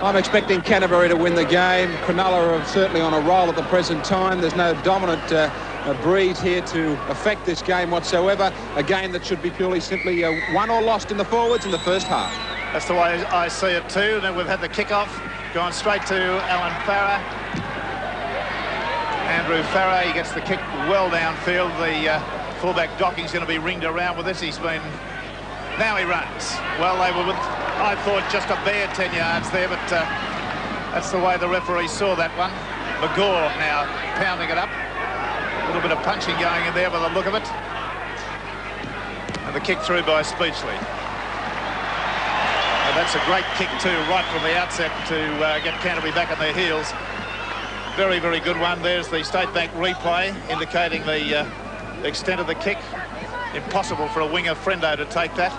I'm expecting Canterbury to win the game. Cronulla are certainly on a roll at the present time. There's no dominant breeze here to affect this game whatsoever. A game that should be purely simply won or lost in the forwards in the first half. That's the way I see it too. Then we've had the kick-off, going straight to Alan Farrar. Andrew Farrar, he gets the kick well downfield. The fullback Docking's going to be ringed around with this. He's been... Now he runs. Well, they were, I thought, just a bare 10 yards there, but that's the way the referee saw that one. McGaw now pounding it up. A little bit of punching going in there by the look of it. And the kick through by Speechley. And that's a great kick too, right from the outset to get Canterbury back on their heels. Very, very good one. There's the State Bank replay indicating the extent of the kick. Impossible for a winger, Frendo, to take that.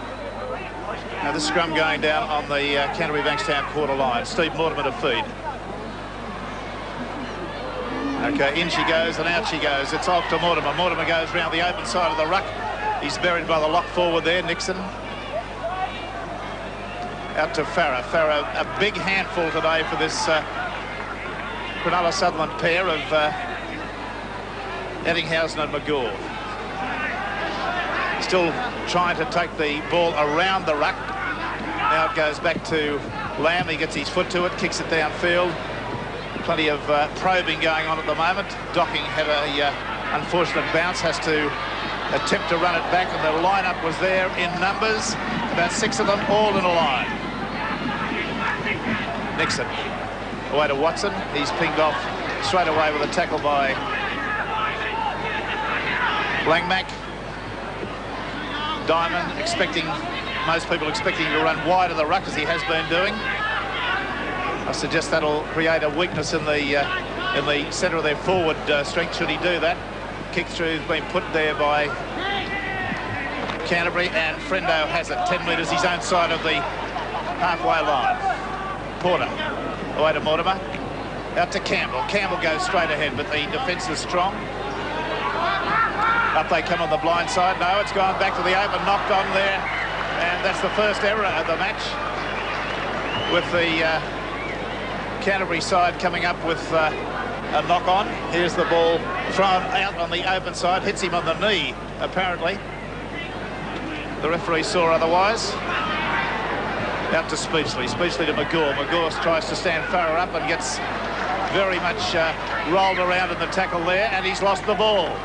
Now this scrum going down on the Canterbury-Bankstown quarter line. Steve Mortimer to feed. Okay, in she goes and out she goes. It's off to Mortimer. Mortimer goes round the open side of the ruck. He's buried by the lock forward there, Nixon. Out to Farrar. Farrar, a big handful today for this Cronulla-Sutherland pair of Ettingshausen and McGaw. Still trying to take the ball around the ruck. Now it goes back to Lamb. He gets his foot to it, kicks it downfield. Plenty of probing going on at the moment. Docking had a unfortunate bounce, has to attempt to run it back, and the lineup was there in numbers. About 6 of them all in a line. Nixon away to Watson. He's pinged off straight away with a tackle by Langmack. Dimond most people expecting to run wide of the ruck as he has been doing. I suggest that'll create a weakness in the centre of their forward strength should he do that. Kick through has been put there by Canterbury, and Frendo has it 10 metres his own side of the halfway line. Porter away to Mortimer, out to Campbell. Campbell goes straight ahead, but the defence is strong. Up they come on the blind side. No, it's gone back to the open, knocked on there, and that's the first error of the match, with the Canterbury side coming up with a knock on. Here's the ball thrown out on the open side, hits him on the knee apparently. The referee saw otherwise. Out to Speechley. Speechley to McGaw. McGaw tries to stand Farrar up and gets very much rolled around in the tackle there, and he's lost the ball.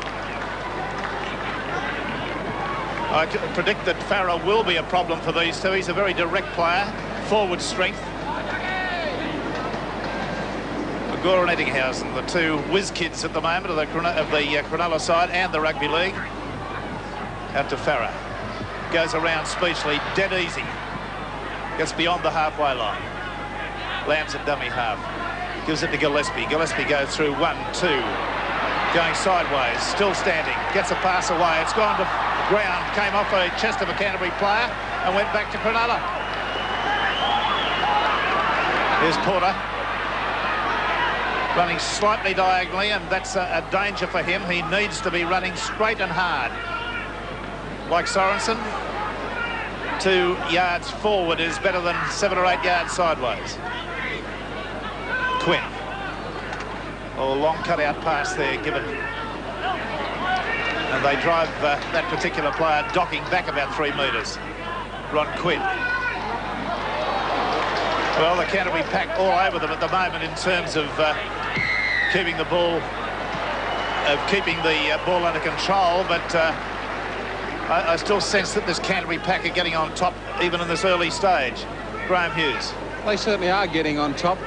I predict that Farrar will be a problem for these two. He's a very direct player, forward strength. McGaw and Ettingshausen, the two whiz kids at the moment of the Cronulla side and the rugby league. Out to Farrar. Goes around Speechley, dead easy. Gets beyond the halfway line. Lamb's a dummy half. Gives it to Gillespie. Gillespie goes through 1, 2. Going sideways, still standing. Gets a pass away. It's gone to ground. Came off a chest of a Canterbury player and went back to Cronulla. Here's Porter. Running slightly diagonally, and that's a danger for him. He needs to be running straight and hard. Like Sorensen. 2 yards forward is better than 7 or 8 yards sideways. Quinn. Oh, long cut-out pass there given. And they drive that particular player docking back about 3 metres. Ron Quinn. Well, the Canterbury pack all over them at the moment in terms of keeping the ball under control, but I still sense that this Canterbury pack are getting on top even in this early stage. Graeme Hughes. They certainly are getting on top.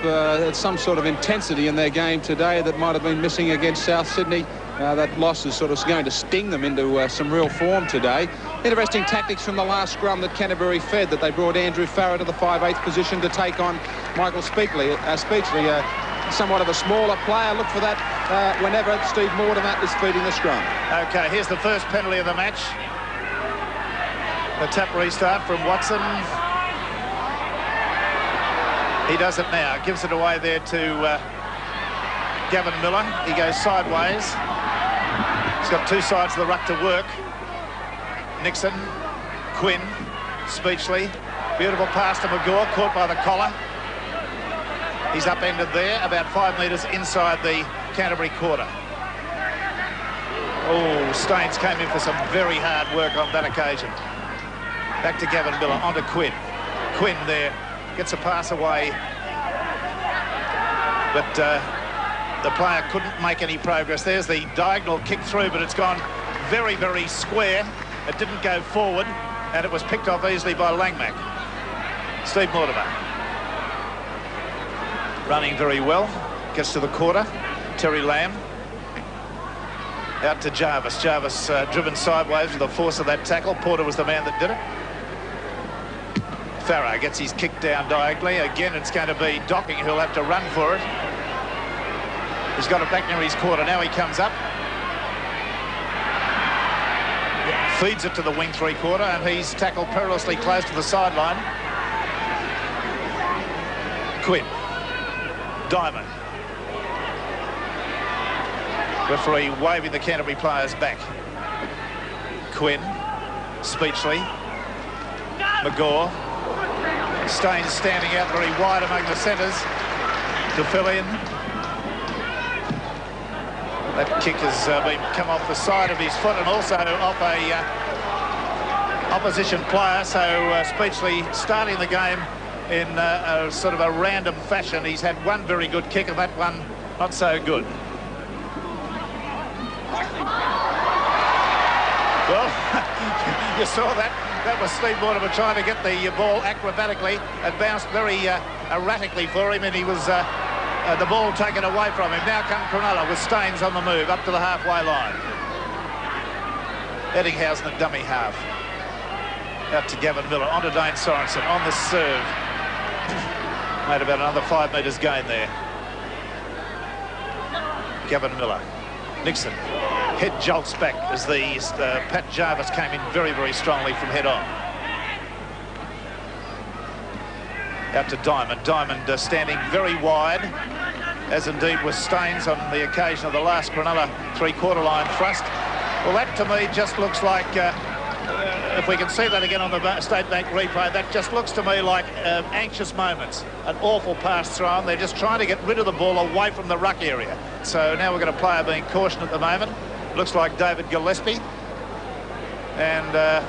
Some sort of intensity in their game today that might have been missing against South Sydney. That loss is sort of going to sting them into some real form today. Interesting tactics from the last scrum that Canterbury fed, that they brought Andrew Farrar to the 5/8 position to take on Michael Speechley. Somewhat of a smaller player. Look for that whenever Steve Mortimer is feeding the scrum. Okay, here's the first penalty of the match. The tap restart from Watson. He does it now. Gives it away there to Gavin Miller. He goes sideways. He's got 2 sides of the ruck to work. Nixon, Quinn, Speechley. Beautiful pass to McGaw, caught by the collar. He's upended there, about 5 metres inside the Canterbury quarter. Oh, Staines came in for some very hard work on that occasion. Back to Gavin Miller, onto Quinn. Quinn there, gets a pass away. But the player couldn't make any progress. There's the diagonal kick through, but it's gone very, very square. It didn't go forward, and it was picked off easily by Langmack. Steve Mortimer. Running very well. Gets to the quarter. Terry Lamb. Out to Jarvis. Jarvis driven sideways with the force of that tackle. Porter was the man that did it. Farrar gets his kick down diagonally. Again, it's going to be Docking who'll have to run for it. He's got it back near his quarter. Now he comes up. Feeds it to the wing three-quarter, and he's tackled perilously close to the sideline. Quinn. Dimond. Referee waving the Canterbury players back. Quinn. Speechley. McGaw. Staines standing out very wide among the centres to fill in. That kick has been come off the side of his foot and also off a opposition player. So Speechley starting the game in a sort of a random fashion. He's had one very good kick and that one not so good. Well, you saw that. That was Steve Mortimer trying to get the ball acrobatically. It bounced very erratically for him, and he was the ball taken away from him. Now come Cronulla with Staines on the move up to the halfway line. Ettingshausen, a dummy half. Out to Gavin Miller, onto Dane Sorensen on the serve. Made about another 5 metres gain there. Gavin Miller. Nixon. Head jolts back as the Pat Jarvis came in very, very strongly from head on. Out to Dimond. Dimond standing very wide, as indeed was Staines on the occasion of the last Cronulla three-quarter line thrust. Well, that to me just looks like, if we can see that again on the State Bank replay, that just looks to me like anxious moments. An awful pass thrown. They're just trying to get rid of the ball away from the ruck area. So now we've got a player being cautioned at the moment. Looks like David Gillespie and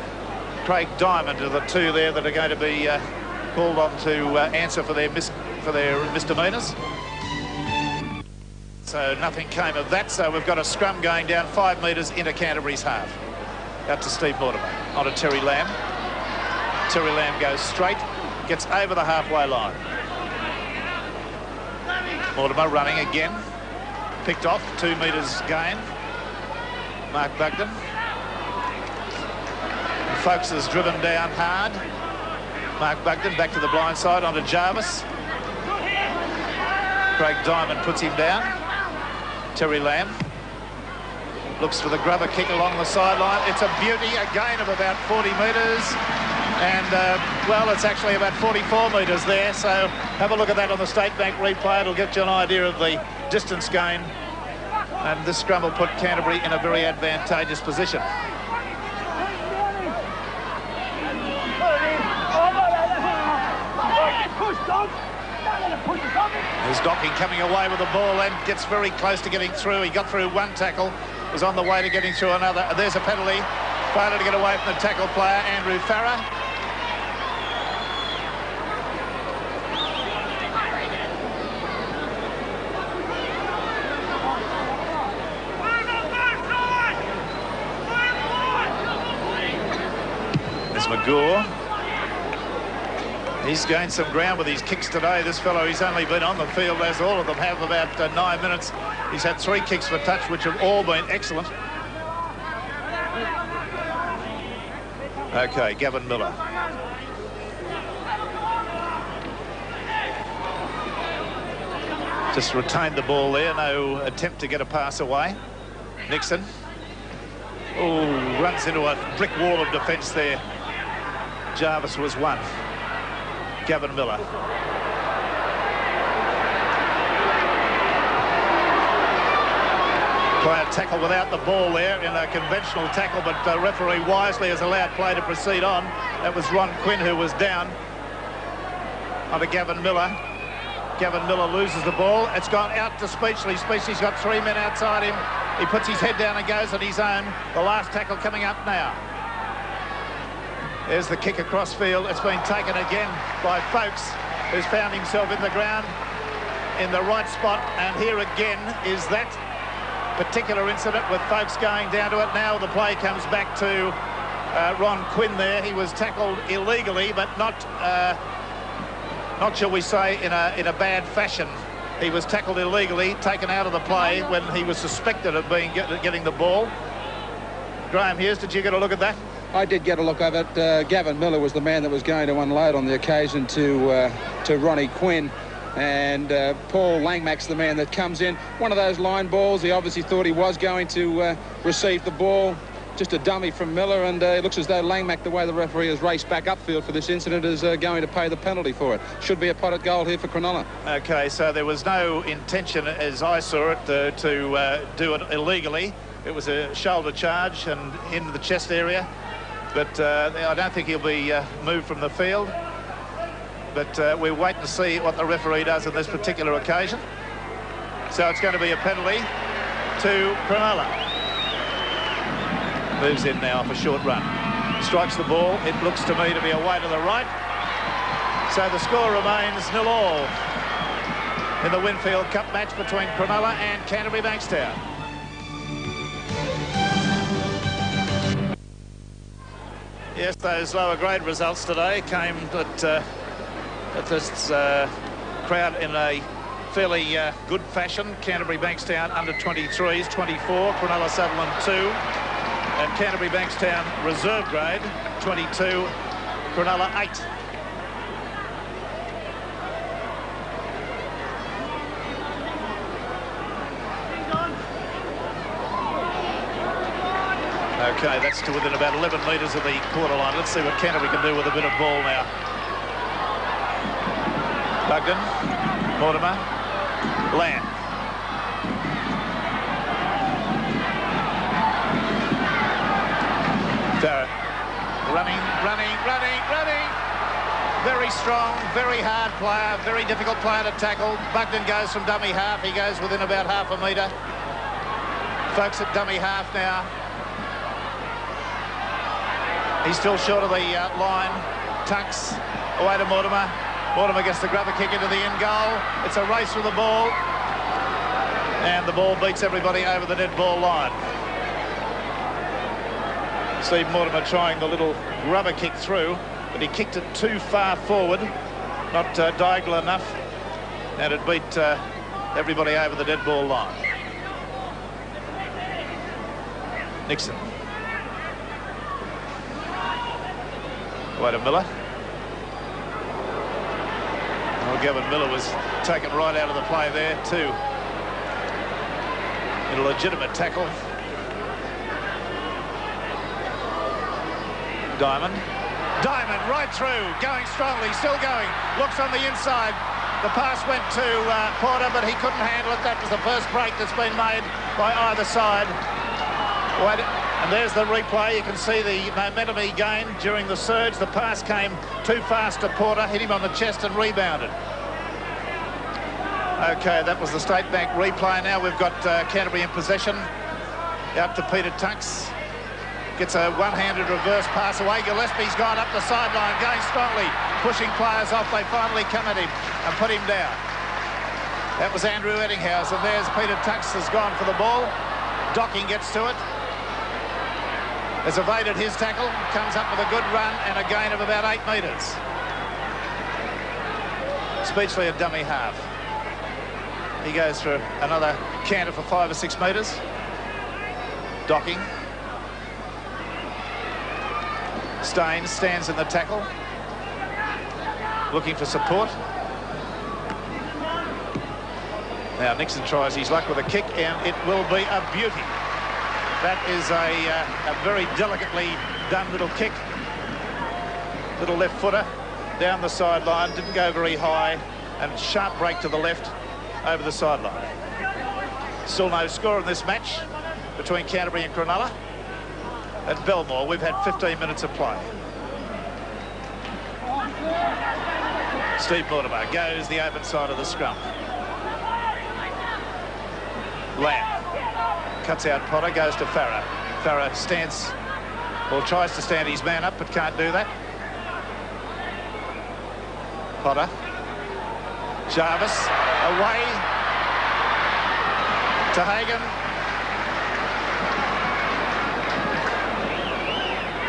Craig Dimond are the two there that are going to be called on to answer for their misdemeanours. So nothing came of that. So we've got a scrum going down 5 metres into Canterbury's half. Out to Steve Mortimer. On to Terry Lamb. Terry Lamb goes straight, gets over the halfway line. Mortimer running again. Picked off, 2 metres gain. Mark Bugden. Folks has driven down hard. Mark Bugden back to the blind side onto Jarvis. Craig Dimond puts him down. Terry Lamb looks for the grubber kick along the sideline. It's a beauty, a gain of about 40 metres. And, well, it's actually about 44 metres there. So have a look at that on the State Bank replay. It'll get you an idea of the distance gain. And this scrum will put Canterbury in a very advantageous position. There's Docking coming away with the ball and gets very close to getting through. He got through one tackle, was on the way to getting through another. There's a penalty. Failed to get away from the tackle player, Andrew Farrar. There's McGaw. He's gained some ground with his kicks today. This fellow, he's only been on the field, as all of them have, about 9 minutes. He's had 3 kicks for touch, which have all been excellent. Okay, Gavin Miller. Just retained the ball there. No attempt to get a pass away. Nixon. Oh, runs into a brick wall of defence there. Jarvis was one. Gavin Miller. Player tackle without the ball there in a conventional tackle, but the referee wisely has allowed play to proceed on. That was Ron Quinn who was down. Onto Gavin Miller. Gavin Miller loses the ball. It's gone out to Speechley. Speechley's got 3 men outside him. He puts his head down and goes on his own. The last tackle coming up now. There's the kick across field. It's been taken again by Folks, who's found himself in the ground in the right spot. And here again is that particular incident with Folks going down to it. Now the play comes back to Ron Quinn there. He was tackled illegally, but not shall we say in a bad fashion. He was tackled illegally, taken out of the play when he was suspected of getting the ball. Graeme Hughes, did you get a look at that? I did get a look at it. Gavin Miller was the man that was going to unload on the occasion to Ronnie Quinn. And Paul Langmack's the man that comes in. One of those line balls. He obviously thought he was going to receive the ball. Just a dummy from Miller, and it looks as though Langmack, the way the referee has raced back upfield for this incident, is going to pay the penalty for it. Should be a potted goal here for Cronulla. OK, so there was no intention, as I saw it, to do it illegally. It was a shoulder charge and into the chest area. But I don't think he'll be moved from the field. But we're waiting to see what the referee does on this particular occasion. So it's going to be a penalty to Cronulla. Moves in now for a short run. Strikes the ball. It looks to me to be away to the right. So the score remains 0-0 in the Winfield Cup match between Cronulla and Canterbury-Bankstown. Yes, those lower grade results today came at this crowd in a fairly good fashion. Canterbury-Bankstown under 23s, 24. Cronulla-Sutherland 2. And Canterbury-Bankstown reserve grade, 22, Cronulla 8. OK, that's to within about 11 metres of the quarter line. Let's see what Canterbury can do with a bit of ball now. Bugden, Mortimer, Land. Farrar. Running. Very strong, very hard player, very difficult player to tackle. Bugden goes from dummy half. He goes within about half a metre. Folks at dummy half now. He's still short of the line. Tunks away to Mortimer. Mortimer gets the grubber kick into the end goal. It's a race with the ball. And the ball beats everybody over the dead ball line. Steve Mortimer trying the little rubber kick through, but he kicked it too far forward, not diagonal enough, and it beat everybody over the dead ball line. Nixon. Away to Miller. Well, Gavin Miller was taken right out of the play there too. In a legitimate tackle. Dimond right through, going strongly, still going, looks on the inside. The pass went to Porter, but he couldn't handle it. That was the first break that's been made by either side. And there's the replay. You can see the momentum he gained during the surge. The pass came too fast to Porter, hit him on the chest and rebounded. OK, that was the State Bank replay. Now we've got Canterbury in possession. Out to Peter Tunks. Gets a one-handed reverse pass away. Gillespie's gone up the sideline, going strongly, pushing players off. They finally come at him and put him down. That was Andrew Ettingshausen. There's Peter Tunks has gone for the ball. Docking gets to it. Has evaded his tackle. Comes up with a good run and a gain of about 8 metres. Speechley a dummy half. He goes for another canter for 5 or 6 metres. Docking. Dane stands in the tackle, looking for support. Now Nixon tries his luck with a kick, and it will be a beauty. That is a very delicately done little kick. Little left footer down the sideline, didn't go very high, and sharp break to the left over the sideline. Still no score in this match between Canterbury and Cronulla. At Belmore, we've had 15 minutes of play. Steve Mortimer goes the open side of the scrum. Lamb cuts out Potter, goes to Farrar. Farrar stands, or tries to stand his man up, but can't do that. Potter. Jarvis away to Hagan.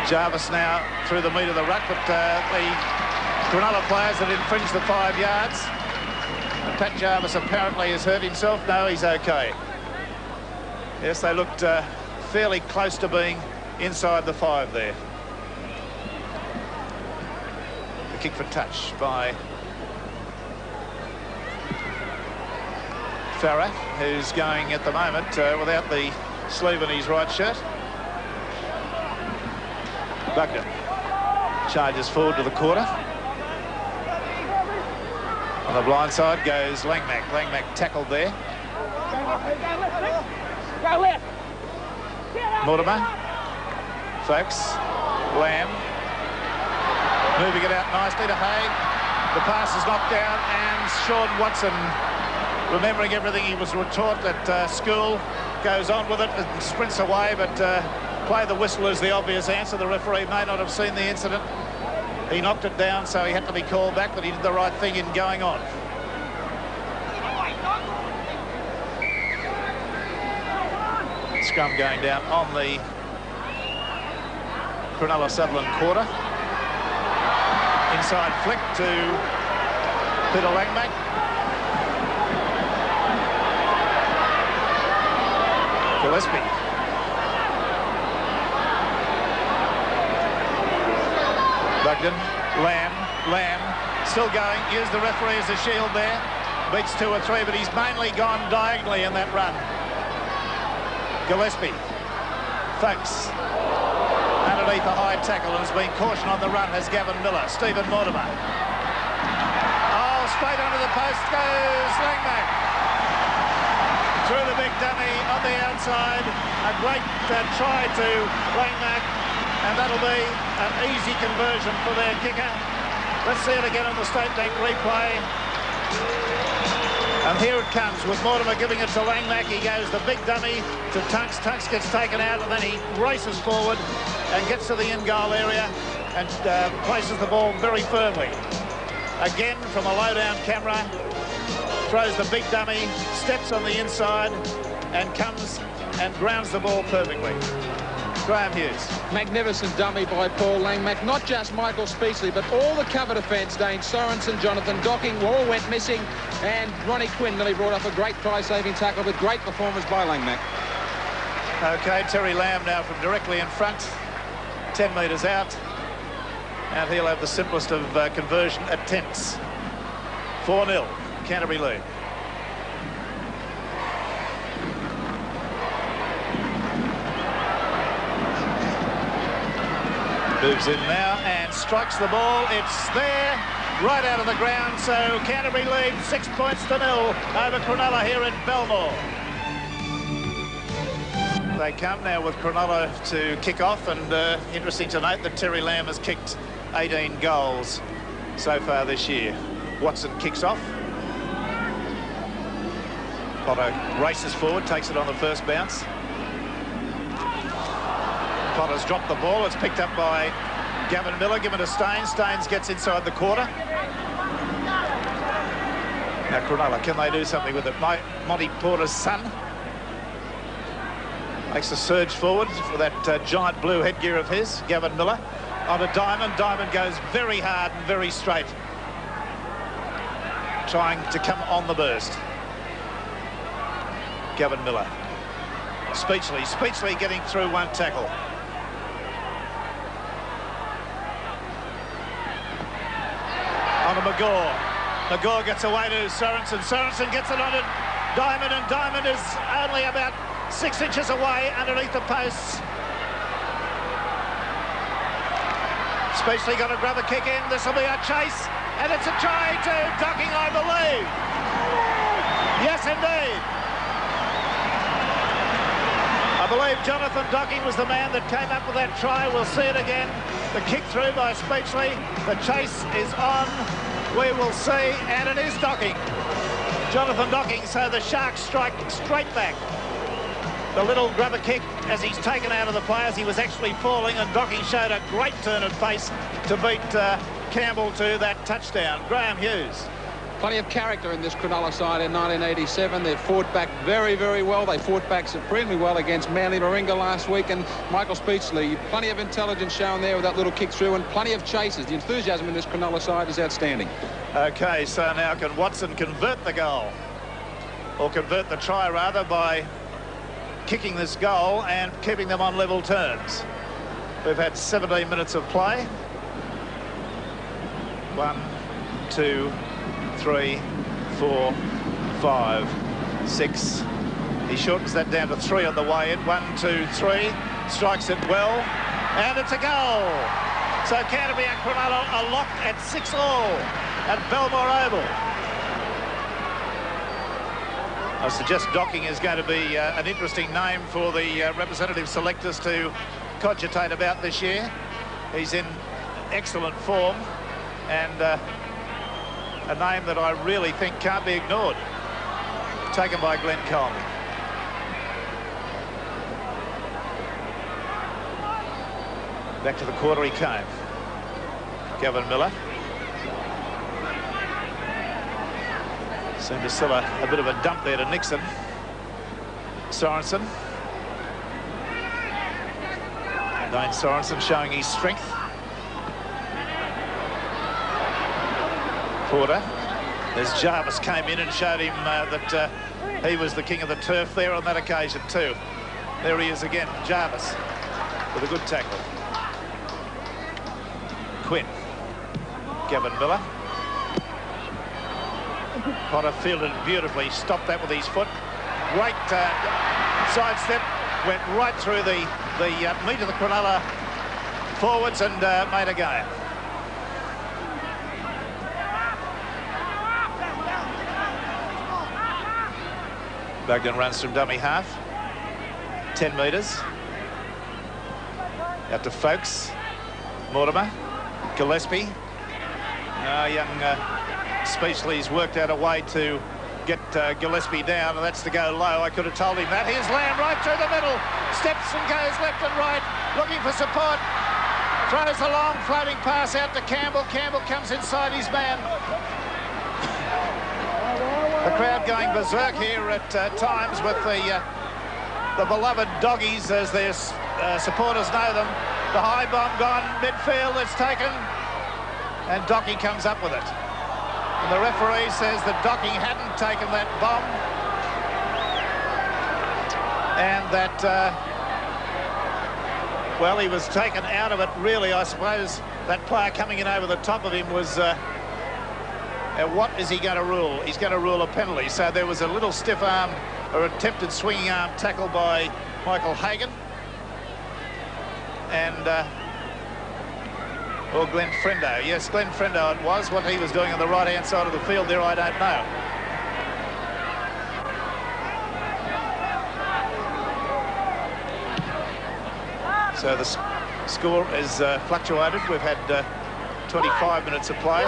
Jarvis now through the meat of the ruck, but the Cronulla players have infringed the 5 yards. And Pat Jarvis apparently has hurt himself. No, he's okay. Yes, they looked fairly close to being inside the 5 there. The kick for touch by Farrar, who's going at the moment without the sleeve in his right shirt. Bugden charges forward to the quarter. On the blind side goes Langmack. Langmack tackled there. Mortimer. Folks. Lamb. Moving it out nicely to Haig. The pass is knocked down, and Sean Watson, remembering everything he was taught at school, goes on with it and sprints away, but play the whistle is the obvious answer. The referee may not have seen the incident. He knocked it down, so he had to be called back, but he did the right thing in going on. Scrum going down on the Cronulla-Sutherland quarter. Inside flick to Peter Langmack. Gillespie. Bugden. Lamb. Still going. Use the referee as a shield there. Beats 2 or 3, but he's mainly gone diagonally in that run. Gillespie. Folks. Underneath a high tackle and has been cautioned on the run as Gavin Miller. Stephen Mortimer. Oh, straight under the post goes Langmack. Through the big dummy on the outside. A great try to Langmack, and that'll be an easy conversion for their kicker. Let's see it again on the State Bank replay. And here it comes with Mortimer giving it to Langmack. He goes the big dummy to Tunks. Tunks gets taken out, and then he races forward and gets to the in-goal area and places the ball very firmly. Again, from a low-down camera, throws the big dummy, steps on the inside, and comes and grounds the ball perfectly. Graeme Hughes. Magnificent dummy by Paul Langmack. Not just Michael Speechley, but all the cover defence. Dane, Sorensen, Jonathan Docking all went missing, and Ronnie Quinn nearly brought up a great try-saving tackle with great performance by Langmack. OK, Terry Lamb now from directly in front, 10 metres out, and he'll have the simplest of conversion attempts. 4-0, Canterbury lead. Moves in now and strikes the ball. It's there, right out of the ground. So Canterbury lead 6 points to 0 over Cronulla here in Belmore. They come now with Cronulla to kick off, and interesting to note that Terry Lamb has kicked 18 goals so far this year. Watson kicks off. Potter races forward, takes it on the first bounce. Potter's dropped the ball. It's picked up by Gavin Miller, given to Staines. Staines gets inside the quarter. Now Cronulla, can they do something with it? Monty Porter's son makes a surge forward for that giant blue headgear of his. Gavin Miller onto Dimond. Dimond goes very hard and very straight, trying to come on the burst. Gavin Miller. Speechley getting through one tackle. On to McGaw. McGaw gets away to Sorensen. Sorensen gets it on to Dimond, and Dimond is only about 6 inches away underneath the posts. Speechley got a grab a kick in. This will be a chase, and it's a try to Docking, I believe. Yes, indeed. I believe Jonathan Docking was the man that came up with that try. We'll see it again. The kick through by Speechley. The chase is on. We will see, and it is Docking. Jonathan Docking, so the Sharks strike straight back. The little grubber kick as he's taken out of the play as he was actually falling, and Docking showed a great turn of pace to beat Campbell to that touchdown. Graeme Hughes. Plenty of character in this Cronulla side in 1987. They've fought back very, very well. They fought back supremely well against Manly Warringah last week, and Michael Speechley, plenty of intelligence shown there with that little kick through, and plenty of chases. The enthusiasm in this Cronulla side is outstanding. Okay, so now can Watson convert the goal, or convert the try rather, by kicking this goal and keeping them on level terms? We've had 17 minutes of play. 1, 2, 3, 4, 5, 6. He shortens that down to 3 on the way in. 1, 2, 3. Strikes it well, and it's a goal. So Canterbury and Cronulla are locked at 6-all at Belmore Oval. I suggest Docking is going to be an interesting name for the representative selectors to cogitate about this year. He's in excellent form, and a name that I really think can't be ignored. Taken by Glen Coleman. Back to the quarter he came. Gavin Miller. Seemed to still a bit of a dump there to Nixon. Sorensen. Dane Sorensen showing his strength. Porter. As Jarvis came in and showed him that he was the king of the turf there on that occasion too. There he is again, Jarvis, with a good tackle. Quinn. Gavin Miller. Potter fielded it beautifully, stopped that with his foot. Great sidestep, went right through the meat of the Cronulla forwards and made a game. Bugden runs from dummy half. 10 metres. Out to Folks. Mortimer. Gillespie. Young Speechley's worked out a way to get Gillespie down, and that's to go low. I could have told him that. Here's Lamb right through the middle. Steps and goes left and right, looking for support. Throws a long floating pass out to Campbell. Campbell comes inside his man. The crowd going berserk here at times with the beloved doggies, as their supporters know them. The high bomb gone midfield, it's taken, and Docking comes up with it. And the referee says that Docking hadn't taken that bomb, and that, well, he was taken out of it, really. I suppose that player coming in over the top of him was... what is he going to rule? He's going to rule a penalty. So there was a little stiff arm, or attempted swinging arm tackle by Michael Hagan. And, or Glen Frendo. Yes, Glen Frendo it was. What he was doing on the right-hand side of the field there, I don't know. So the score is fluctuated. We've had 25 minutes of play.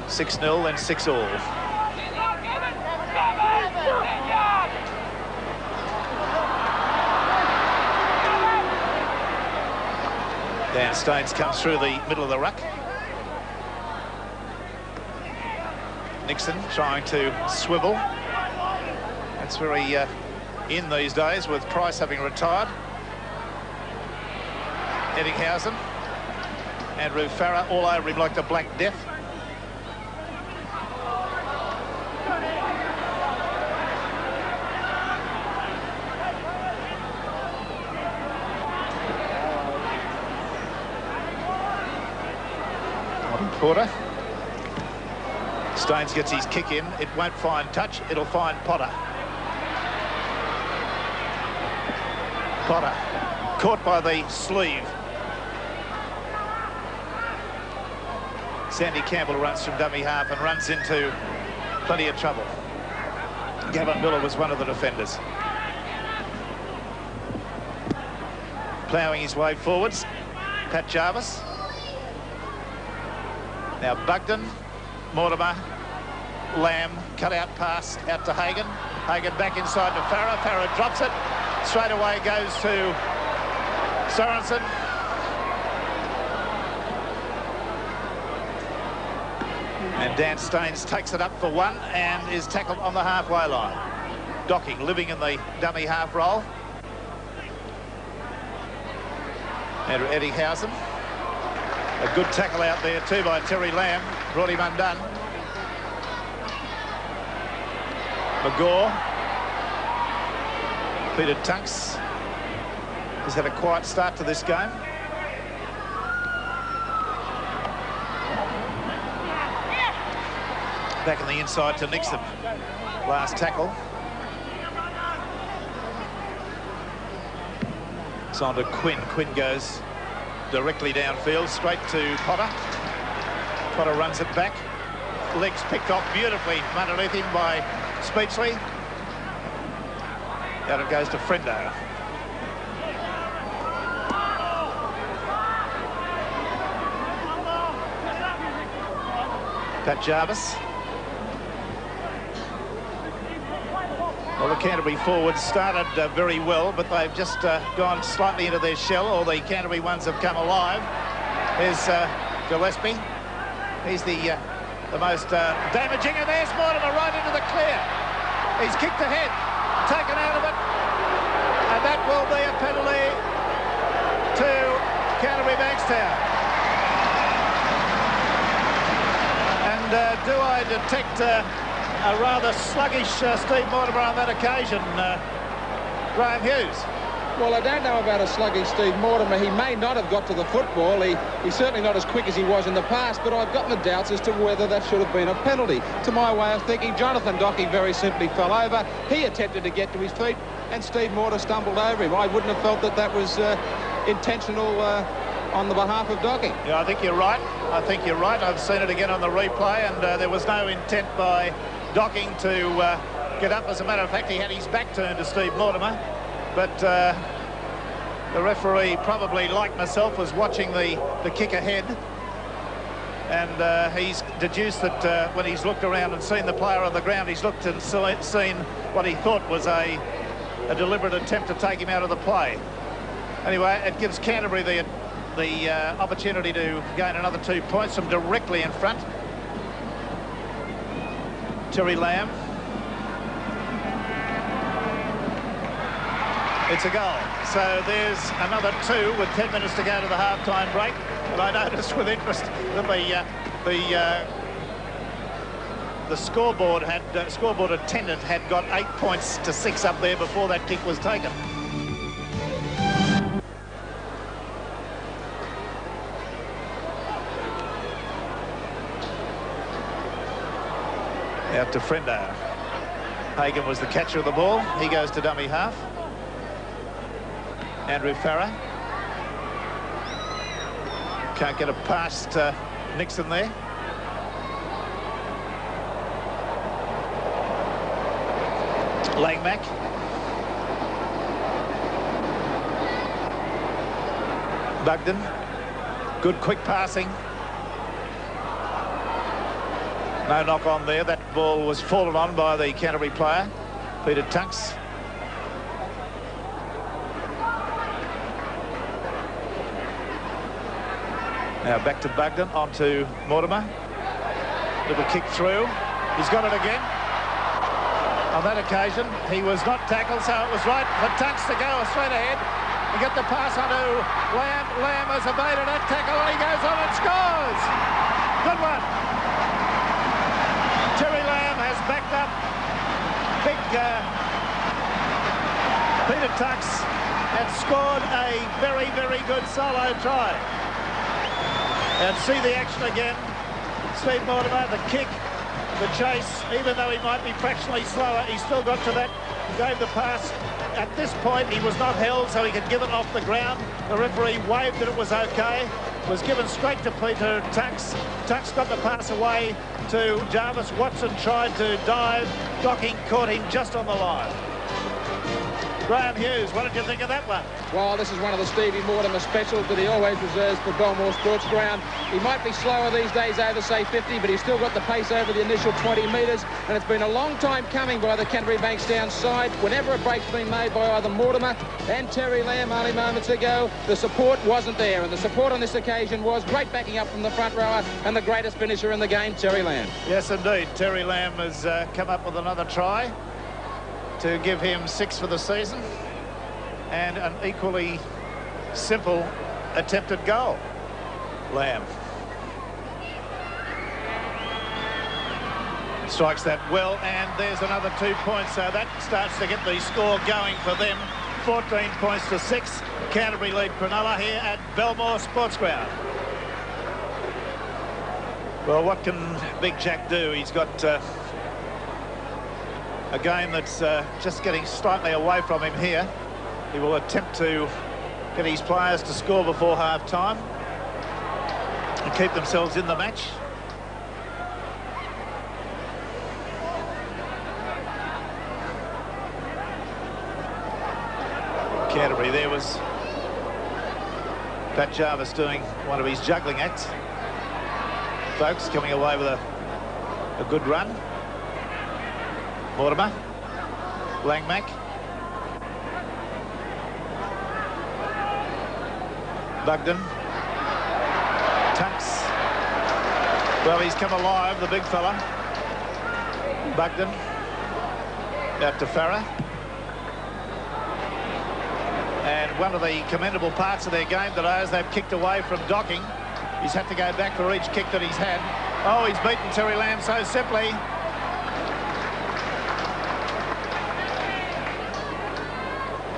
6-0 and 6-all. Dan Staines comes through the middle of the ruck. Nixon trying to swivel. That's very in these days, with Price having retired. Ettingshausen. Andrew Farrar all over him like the Black Death. Porter. Staines gets his kick in. It won't find touch. It'll find Potter. Potter caught by the sleeve. Sandy Campbell runs from dummy half and runs into plenty of trouble. Gavin Miller was one of the defenders. Ploughing his way forwards. Pat Jarvis. Now Bugden, Mortimer, Lamb, cut out pass out to Hagan. Hagan back inside to Farrar. Farrar drops it. Straight away goes to Sorensen. And Dan Staines takes it up for one and is tackled on the halfway line. Docking, living in the dummy half roll. And Ettingshausen. A good tackle out there too by Terry Lamb. Brought him undone. McGaw. Peter Tunks has had a quiet start to this game. Back on the inside to Nixon. Last tackle. It's on to Quinn. Quinn goes directly downfield, straight to Potter. Potter runs it back. Legs picked off beautifully from underneath him by Speechley. Out it goes to Frendo. Pat Jarvis. Well, the Canterbury forwards started very well, but they've just gone slightly into their shell, or the Canterbury ones have come alive. There's Gillespie. He's the most damaging, and there's Mortimer right into the clear. He's kicked ahead, taken out of it, and that will be a penalty to Canterbury-Bankstown. And do I detect a rather sluggish Steve Mortimer on that occasion, Graeme Hughes? Well, I don't know about a sluggish Steve Mortimer. He may not have got to the football. He's certainly not as quick as he was in the past, but I've got my doubts as to whether that should have been a penalty. To my way of thinking, Jonathan Docking very simply fell over. He attempted to get to his feet, and Steve Mortimer stumbled over him. I wouldn't have felt that that was intentional on the behalf of Docking. Yeah, I think you're right. I think you're right. I've seen it again on the replay, and there was no intent by Docking to get up. As a matter of fact, he had his back turned to Steve Mortimer, but the referee, probably like myself, was watching the kick ahead, and he's deduced that when he's looked around and seen the player on the ground, he's looked and seen what he thought was a deliberate attempt to take him out of the play. Anyway, it gives Canterbury the opportunity to gain another 2 points from directly in front. Terry Lamb. It's a goal. So there's another 2 with 10 minutes to go to the half-time break. And I noticed with interest that the scoreboard attendant had got 8 points to 6 up there before that kick was taken. Out to Frendo. Hagan was the catcher of the ball. He goes to dummy half. Andrew Farrar. Can't get it past Nixon there. Langmack. Bugden. Good quick passing. No knock on there. That ball was fallen on by the Canterbury player, Peter Tunks. Now back to Bugden, on to Mortimer. Little kick through. He's got it again. On that occasion, he was not tackled, so it was right for Tunks to go straight ahead and get the pass onto Lamb. Lamb has evaded that tackle, and he goes on and scores. Good one. Terry Lamb has backed up big Peter Tunks and scored a very, very good solo try. And see the action again. Steve Mortimer, the kick, the chase, even though he might be fractionally slower, he still got to that, gave the pass. At this point, he was not held, so he could give it off the ground. The referee waved that it was okay. Was given straight to Peter Tunks. Tunks got the pass away to Jarvis. Watson tried to dive. Docking caught him just on the line. Graeme Hughes, what did you think of that one? While this is one of the Stevie Mortimer specials that he always reserves for Belmore Sports Ground. He might be slower these days over, say, 50, but he's still got the pace over the initial 20 metres, and it's been a long time coming by the Canterbury-Bankstown side. Whenever a break's been made by either Mortimer and Terry Lamb only moments ago, the support wasn't there, and the support on this occasion was great backing up from the front rower and the greatest finisher in the game, Terry Lamb. Yes, indeed. Terry Lamb has come up with another try to give him 6 for the season, and an equally simple attempted goal. Lamb strikes that well, and there's another 2 points, so that starts to get the score going for them. 14 points to 6. Canterbury lead Cronulla here at Belmore Sports Ground. Well, what can Big Jack do? He's got a game that's just getting slightly away from him here. He will attempt to get his players to score before half-time and keep themselves in the match. Canterbury, there was Pat Jarvis doing one of his juggling acts. Folks coming away with a good run. Mortimer, Langmack, Bugden, Tunks. Well, he's come alive, the big fella. Bugden out to Farrar. And one of the commendable parts of their game today is they've kicked away from docking. He's had to go back for each kick that he's had. Oh, he's beaten Terry Lamb so simply.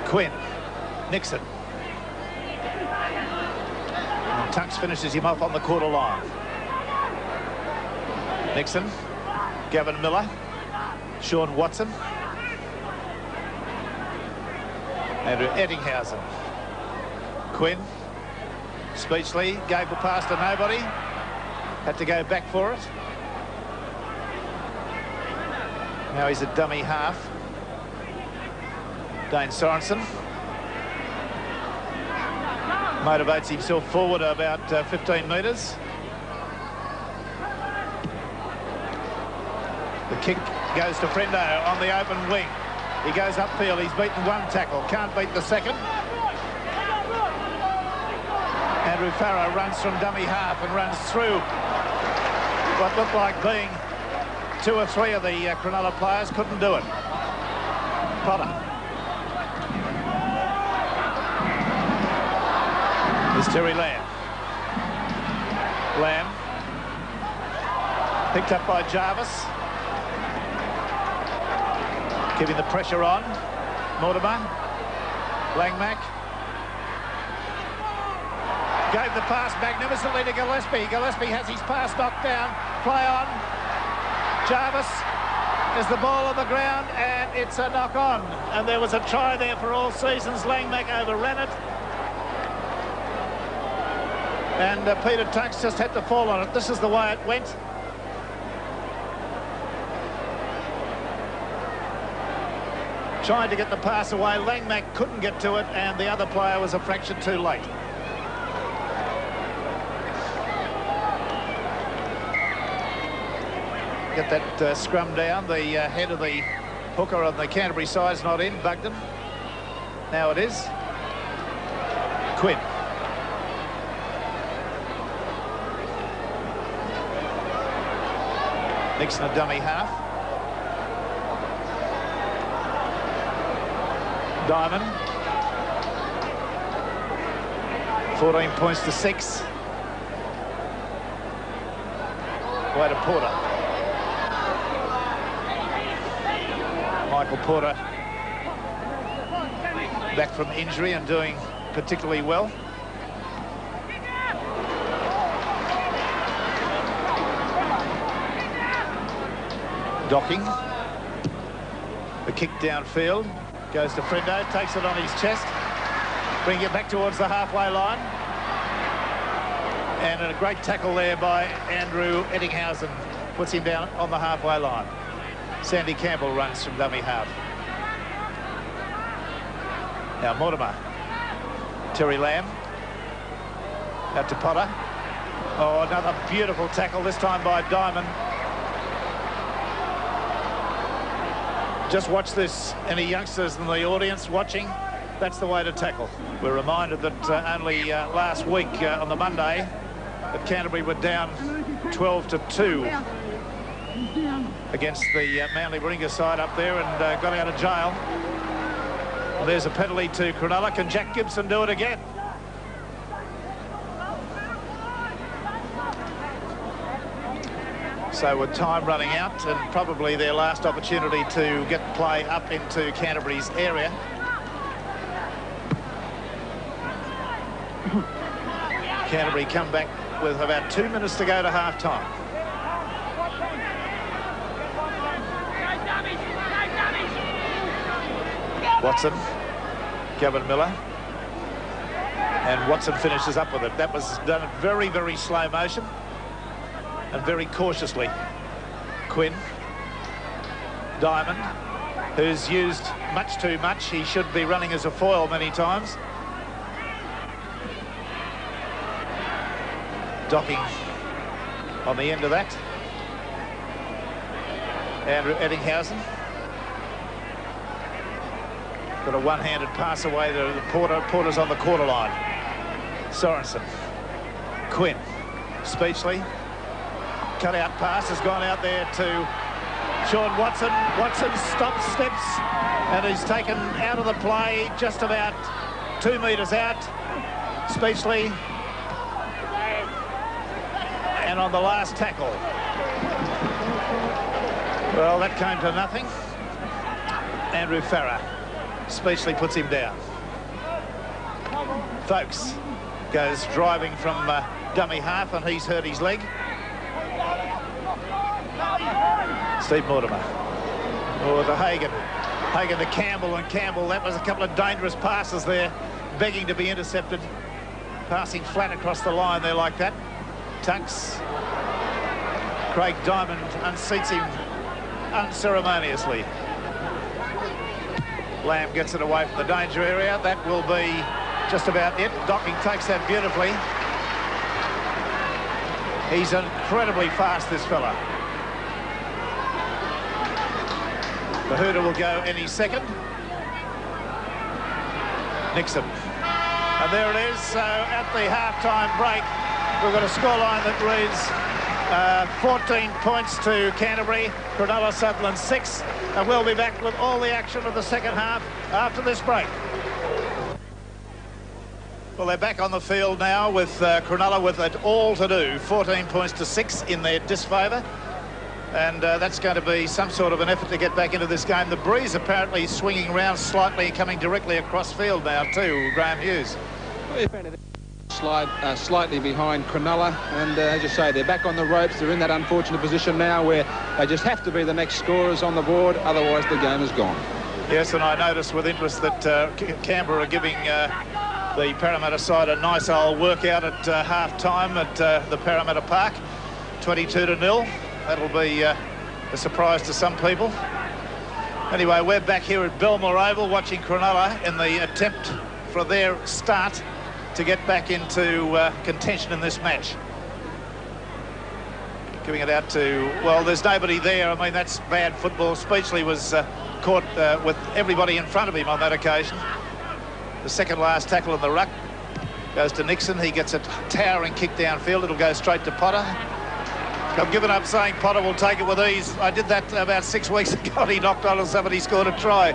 Quinn, Nixon. And Tunks finishes him off on the quarter line. Nixon, Gavin Miller, Sean Watson, Andrew Ettingshausen. Quinn, Speechley gave the pass to nobody, had to go back for it. Now he's a dummy half. Dane Sorensen motivates himself forward about 15 metres. The kick goes to Frendo on the open wing. He goes upfield, he's beaten one tackle, can't beat the second. Andrew Farrar runs from dummy half and runs through what looked like being 2 or 3 of the Cronulla players, couldn't do it. Potter. There's Terry Lamb. Lamb. Picked up by Jarvis. Keeping the pressure on. Mortimer. Langmack. Gave the pass magnificently to Gillespie. Gillespie has his pass knocked down. Play on. Jarvis is the ball on the ground, and it's a knock-on. And there was a try there for all seasons. Langmack overran it. And Peter Tunks just had to fall on it. This is the way it went. Trying to get the pass away. Langmack couldn't get to it, and the other player was a fraction too late. Get that scrum down. The head of the hooker on the Canterbury side's not in. Bugden. Now it is. Quinn. Nixon a dummy half. Dimond. 14 points to 6. Way to Porter. Michael Porter back from injury and doing particularly well. Docking. The kick downfield goes to Frendo, takes it on his chest, bring it back towards the halfway line. And a great tackle there by Andrew Ettingshausen, puts him down on the halfway line. Sandy Campbell runs from dummy half. Now Mortimer. Terry Lamb. Out to Potter. Oh, another beautiful tackle, this time by Dimond. Just watch this. Any youngsters in the audience watching? That's the way to tackle. We're reminded that only last week on the Monday that Canterbury were down 12-2 against the Manly Warringah side up there and got out of jail. Well, there's a penalty to Cronulla. Can Jack Gibson do it again? So with time running out and probably their last opportunity to get play up into Canterbury's area. Canterbury come back with about 2 minutes to go to half-time. Watson, Gavin Miller, and Watson finishes up with it. That was done in very, very slow motion and very cautiously. Quinn, Dimond, who's used much too much. He should be running as a foil many times. Docking on the end of that. Andrew Ettingshausen. Got a one-handed pass away to the Porter's on the quarter line. Sorensen. Quinn. Speechley. Cut-out pass has gone out there to Sean Watson. Watson stops, steps, and he's taken out of the play just about 2 metres out. Speechley. And on the last tackle. Well, that came to nothing. Andrew Farrar. Speechley puts him down. Folks goes driving from dummy half, and he's hurt his leg. Steve Mortimer. Oh, to Hagan. Hagan to Campbell, and Campbell, that was a couple of dangerous passes there, begging to be intercepted. Passing flat across the line there like that. Tunks. Craig Dimond unseats him unceremoniously. Lamb gets it away from the danger area. That will be just about it. Docking takes that beautifully. He's incredibly fast, this fella. The hooter will go any second. Nixon. And there it is. So at the half-time break, we've got a scoreline that reads 14 points to Canterbury, Cronulla-Sutherland 6, and we'll be back with all the action of the second half after this break. Well, they're back on the field now with Cronulla with it all to do. 14 points to 6 in their disfavour, and that's going to be some sort of an effort to get back into this game. The breeze apparently swinging around slightly, coming directly across field now too, Graeme Hughes. Slightly behind Cronulla, and as you say, they're back on the ropes. They're in that unfortunate position now where they just have to be the next scorers on the board, otherwise the game is gone. Yes, and I noticed with interest that Canberra are giving the Parramatta side a nice old workout at half-time at the Parramatta Park, 22-0. That'll be a surprise to some people. Anyway, we're back here at Belmore Oval watching Cronulla in the attempt for their start to get back into contention in this match. Giving it out to, well, there's nobody there. I mean, that's bad football. Speechley was caught with everybody in front of him on that occasion. The second last tackle in the ruck goes to Nixon. He gets a towering kick downfield. It'll go straight to Potter. I've given up saying Potter will take it with ease. I did that about 6 weeks ago and he knocked on and somebody scored a try.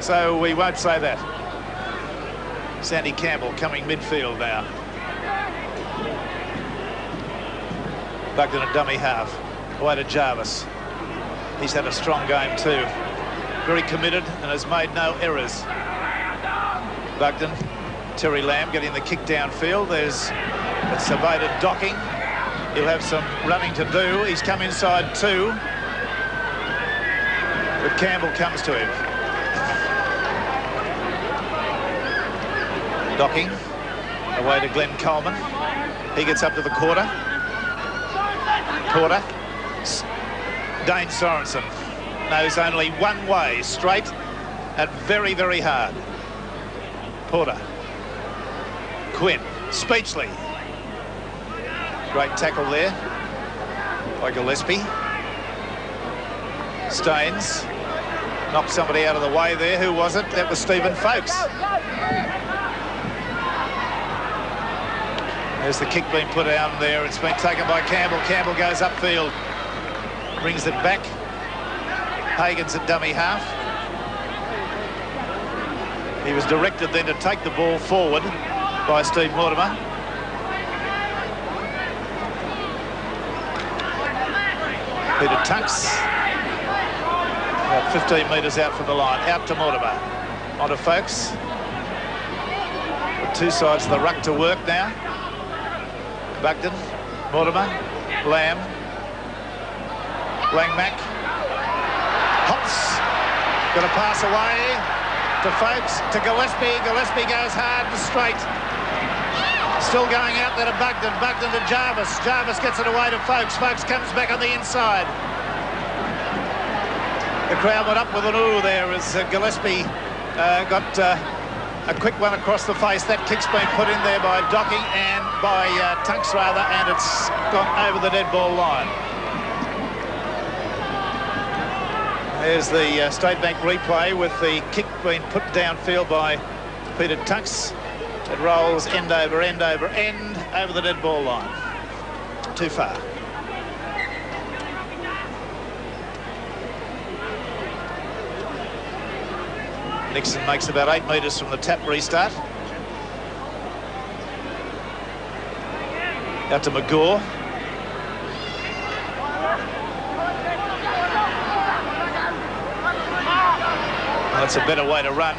So we won't say that. Sandy Campbell coming midfield now. Bugden a dummy half. Away to Jarvis. He's had a strong game too. Very committed and has made no errors. Bugden, Terry Lamb getting the kick downfield. There's evaded Docking. He'll have some running to do. He's come inside two. But Campbell comes to him. Docking away to Glen Coleman. He gets up to the quarter. Porter. Dane Sorensen knows only one way, straight and very, very hard. Porter Quinn. Speechley. Great tackle there by Gillespie. Staines knocked somebody out of the way there. Who was it? That was Stephen Folkes. There's the kick being put down there. It's been taken by Campbell. Campbell goes upfield. Brings it back. Hagan's at dummy half. He was directed then to take the ball forward by Steve Mortimer. Peter Tunks. About 15 metres out from the line. Out to Mortimer. On to Folkes. Two sides of the ruck to work now. Bugden. Mortimer. Lamb. Langmack. Hops. Got to pass away to Folkes. To Gillespie. Gillespie goes hard and straight. Still going out there to Bugden. Bugden to Jarvis. Jarvis gets it away to Folkes. Folkes comes back on the inside. The crowd went up with an ooh there as Gillespie got a quick one across the face. That kick's been put in there by Docking and by Tunks rather, and it's gone over the dead ball line. There's the State Bank replay with the kick being put downfield by Peter Tunks. It rolls end over end over end over the dead ball line. Too far. Nixon makes about 8 metres from the tap restart. Out to McGaw. Well, that's a better way to run.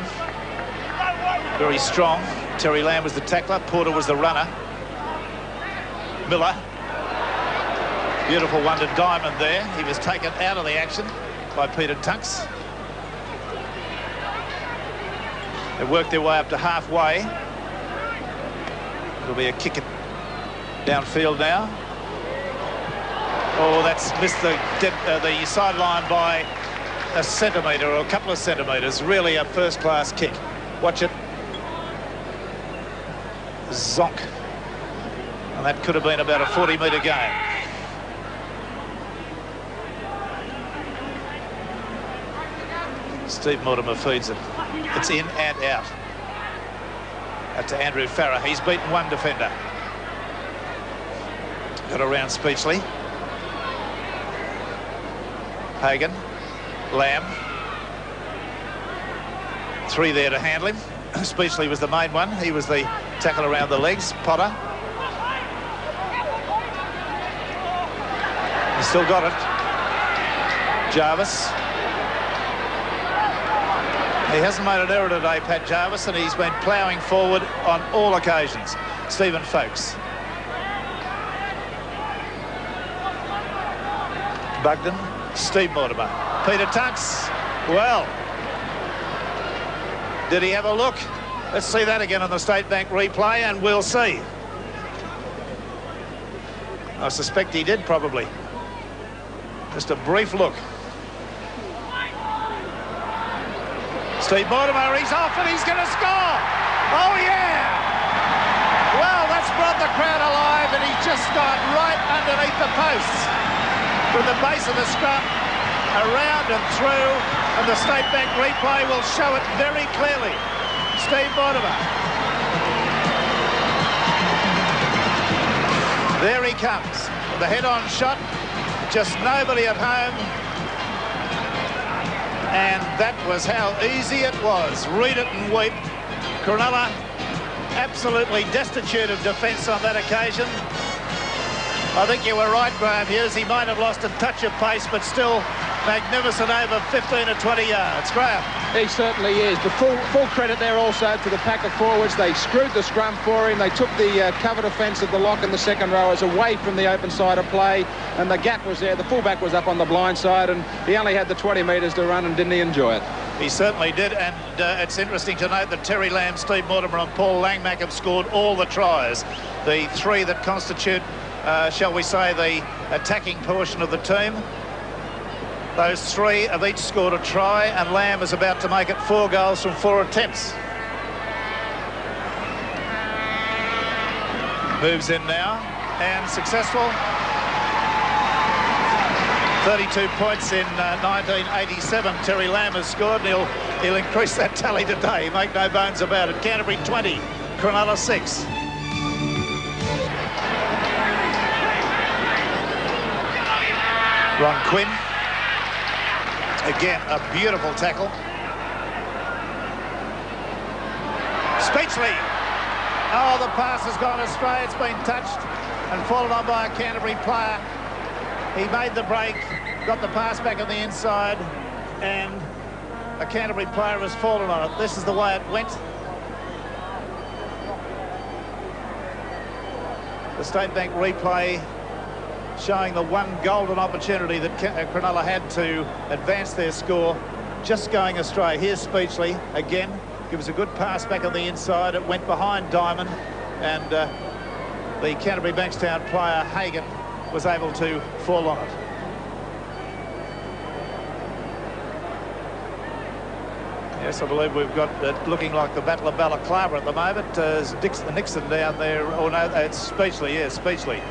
Very strong. Terry Lamb was the tackler. Porter was the runner. Miller. Beautiful one to Dimond there. He was taken out of the action by Peter Tunks. They worked their way up to halfway. It'll be a kick downfield now. Oh, that's missed the sideline by a centimetre or a couple of centimetres. Really a first-class kick. Watch it. Zonk. And that could have been about a 40-metre game. Steve Mortimer feeds it. It's in and out. Out to Andrew Farrar. He's beaten one defender. Got around Speechley. Hagan. Lamb. 3 there to handle him. Speechley was the main one. He was the tackle around the legs. Potter. He's still got it. Jarvis. He hasn't made an error today, Pat Jarvis, and he's been ploughing forward on all occasions. Stephen Folkes. Bugden. Steve Mortimer. Peter Tunks. Well, did he have a look? Let's see that again on the State Bank replay, and we'll see. I suspect he did, probably. Just a brief look. Steve Mortimer, he's off and he's going to score. Oh, yeah. Well, that's brought the crowd alive, and he's just gone right underneath the posts. From the base of the scrum, around and through, and the State Bank replay will show it very clearly. Steve Mortimer. There he comes. The head-on shot, just nobody at home. And that was how easy it was. Read it and weep. Cronulla absolutely destitute of defence on that occasion. I think you were right, Graeme Hughes. He might have lost a touch of pace, but still magnificent over 15 or 20 yards. Graeme. He certainly is. But full credit there also to the pack of forwards. They screwed the scrum for him. They took the cover defence of the lock and the second rowers away from the open side of play, and the gap was there. The fullback was up on the blind side, and he only had the 20 metres to run, and didn't he enjoy it? He certainly did, and it's interesting to note that Terry Lamb, Steve Mortimer and Paul Langmack have scored all the tries. The 3 that constitute, shall we say, the attacking portion of the team. Those 3 have each scored a try, and Lamb is about to make it 4 goals from 4 attempts. Moves in now and successful. 32 points in 1987. Terry Lamb has scored, and he'll increase that tally today. Make no bones about it. Canterbury 20, Cronulla 6. Ron Quinn. Again, a beautiful tackle. Speechley. Oh, the pass has gone astray. It's been touched and fallen on by a Canterbury player. He made the break, got the pass back on the inside, and a Canterbury player has fallen on it. This is the way it went. The State Bank replay showing the one golden opportunity that Cronulla had to advance their score, just going astray. Here's Speechley again. Gives a good pass back on the inside. It went behind Dimond, and the Canterbury-Bankstown player, Hagan, was able to fall on it. Yes, I believe we've got it looking like the Battle of Balaclava at the moment. Nixon down there. Oh, no, it's Speechley, yeah, Speechley.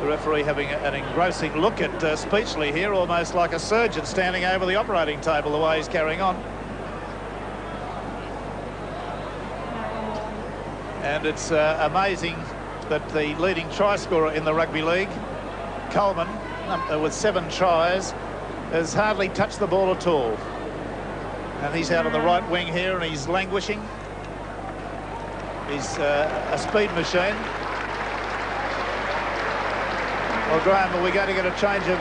The referee having an engrossing look at Speechley here, almost like a surgeon standing over the operating table, the way he's carrying on. And it's amazing that the leading try scorer in the rugby league, Coleman, with 7 tries, has hardly touched the ball at all. And he's out on the right wing here, and he's languishing. He's a speed machine. Well, Graeme, are we going to get a change of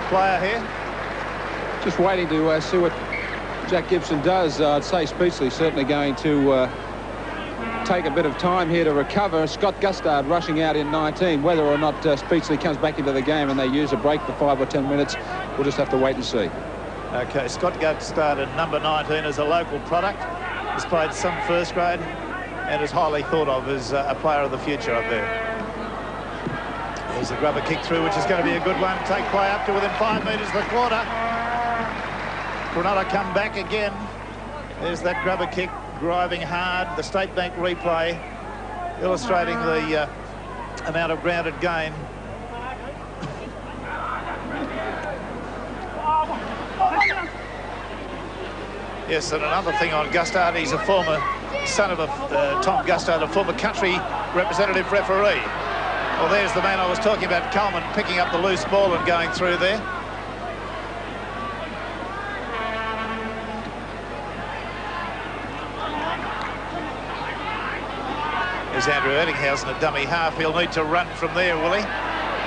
player here? Just waiting to see what Jack Gibson does. I'd say Speechley certainly going to take a bit of time here to recover. Scott Gustard rushing out in 19. Whether or not Speechley comes back into the game and they use a break for 5 or 10 minutes, we'll just have to wait and see. Okay, Scott Gustard at number 19 is a local product. Has played some first grade and is highly thought of as a player of the future up there. There's a grubber kick through, which is going to be a good one. Take play up to within 5 metres of the quarter. Cronulla come back again. There's that grubber kick. Driving hard. The State Bank replay illustrating the amount of grounded gain. Yes, and another thing on Gustard, he's a former son of Tom Gustard, a former country representative referee. Well, there's the man I was talking about, Coleman, picking up the loose ball and going through there. There's Andrew Ettingshausen at dummy half. He'll need to run from there, will he?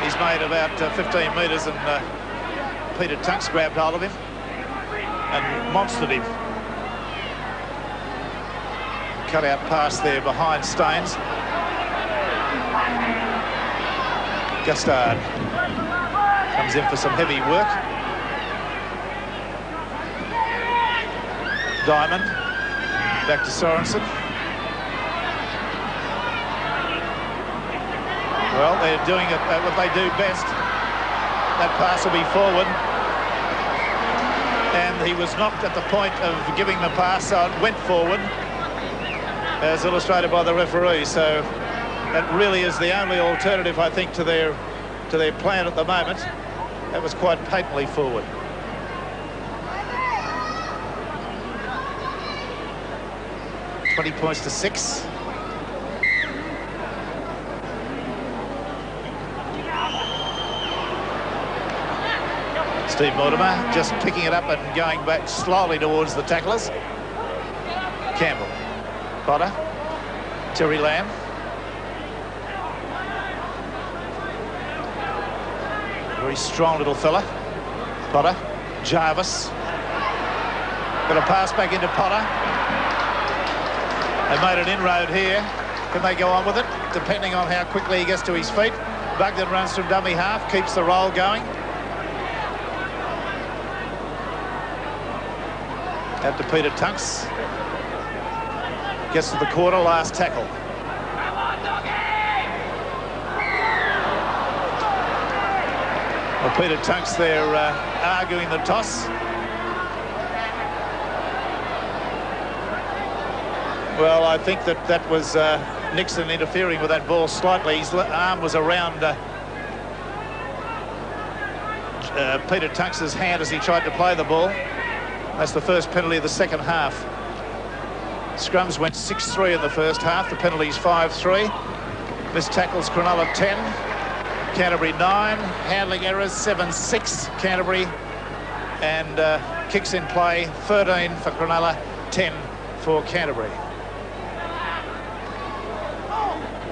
He's made about 15 metres, and Peter Tunks grabbed hold of him and monstered him. Cut out pass there behind Staines. Gustard comes in for some heavy work. Dimond back to Sorensen. Well, they're doing it what they do best. That pass will be forward. And he was knocked at the point of giving the pass, so it went forward, as illustrated by the referee. So that really is the only alternative, I think, to their plan at the moment. That was quite patently forward. $20 points to 6. Steve Mortimer just picking it up and going back slowly towards the tacklers. Campbell, Potter, Terry Lamb. Very strong little fella. Potter, Jarvis. Got a pass back into Potter. They made an inroad here. Can they go on with it? Depending on how quickly he gets to his feet. Bugden runs from dummy half, keeps the roll going. Out to Peter Tunks. Gets to the quarter, last tackle. Well, Peter Tunks there arguing the toss. Well, I think that was Nixon interfering with that ball slightly. His arm was around Peter Tunks' hand as he tried to play the ball. That's the first penalty of the second half. Scrums went 6-3 in the first half. The penalties 5-3. Missed tackles Cronulla 10. Canterbury 9. Handling errors 7-6 Canterbury. And kicks in play 13 for Cronulla, 10 for Canterbury.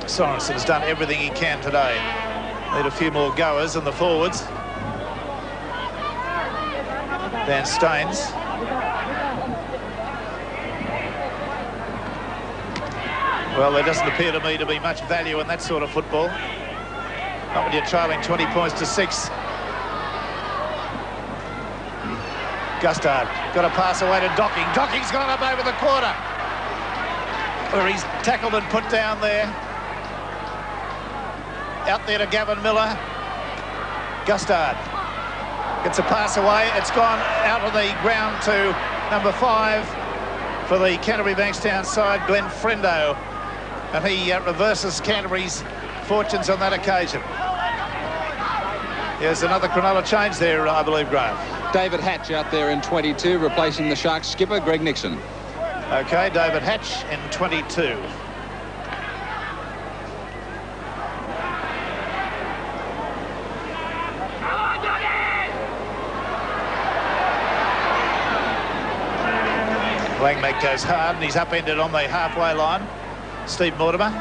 Sorensen's done everything he can today. Need a few more goers in the forwards. Dan Staines. Well, there doesn't appear to me to be much value in that sort of football. Not when you're trailing 20 points to 6. Gustard got a pass away to Docking. Docking's gone up over the corner, where he's tackled and put down there. Out there to Gavin Miller. Gustard gets a pass away. It's gone out of the ground to number 5 for the Canterbury-Bankstown side, Glen Frendo. And he reverses Canterbury's fortunes on that occasion. Here's another Cronulla change there, I believe, Graeme. David Hatch out there in 22, replacing the Sharks skipper, Greg Nixon. OK, David Hatch in 22. Langmack goes hard and he's upended on the halfway line. Steve Mortimer.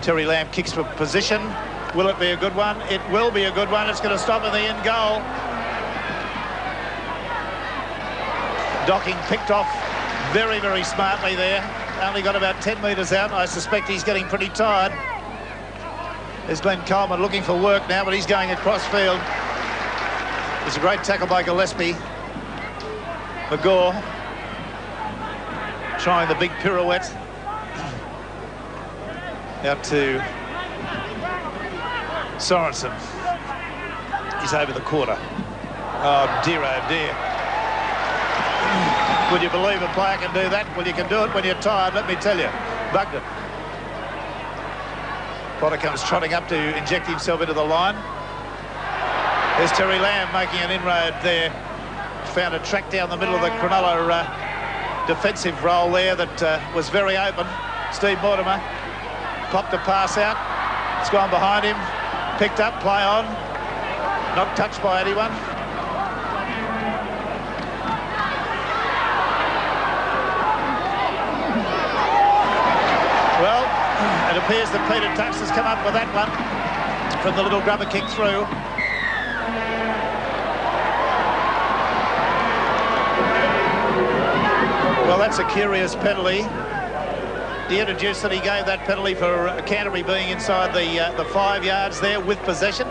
Terry Lamb kicks for position. Will it be a good one? It will be a good one. It's going to stop at the end goal. Docking picked off very, very smartly there. Only got about 10 metres out. I suspect he's getting pretty tired. There's Glenn Coleman looking for work now, but he's going across field. It's a great tackle by Gillespie. McGaw trying the big pirouette. Out to Sorensen. He's over the quarter. Oh dear, oh dear. Would you believe a player can do that? Well, you can do it when you're tired, let me tell you. Bugden. Potter comes trotting up to inject himself into the line. There's Terry Lamb making an inroad there. Found a track down the middle of the Cronulla defensive role there that was very open. Steve Mortimer popped a pass out. It's gone behind him. Picked up, play on. Not touched by anyone. Well, it appears that Peter Tunks has come up with that one from the little grubber kick through. Well, that's a curious penalty. He introduced that he gave that penalty for Canterbury being inside the 5 yards there with possession.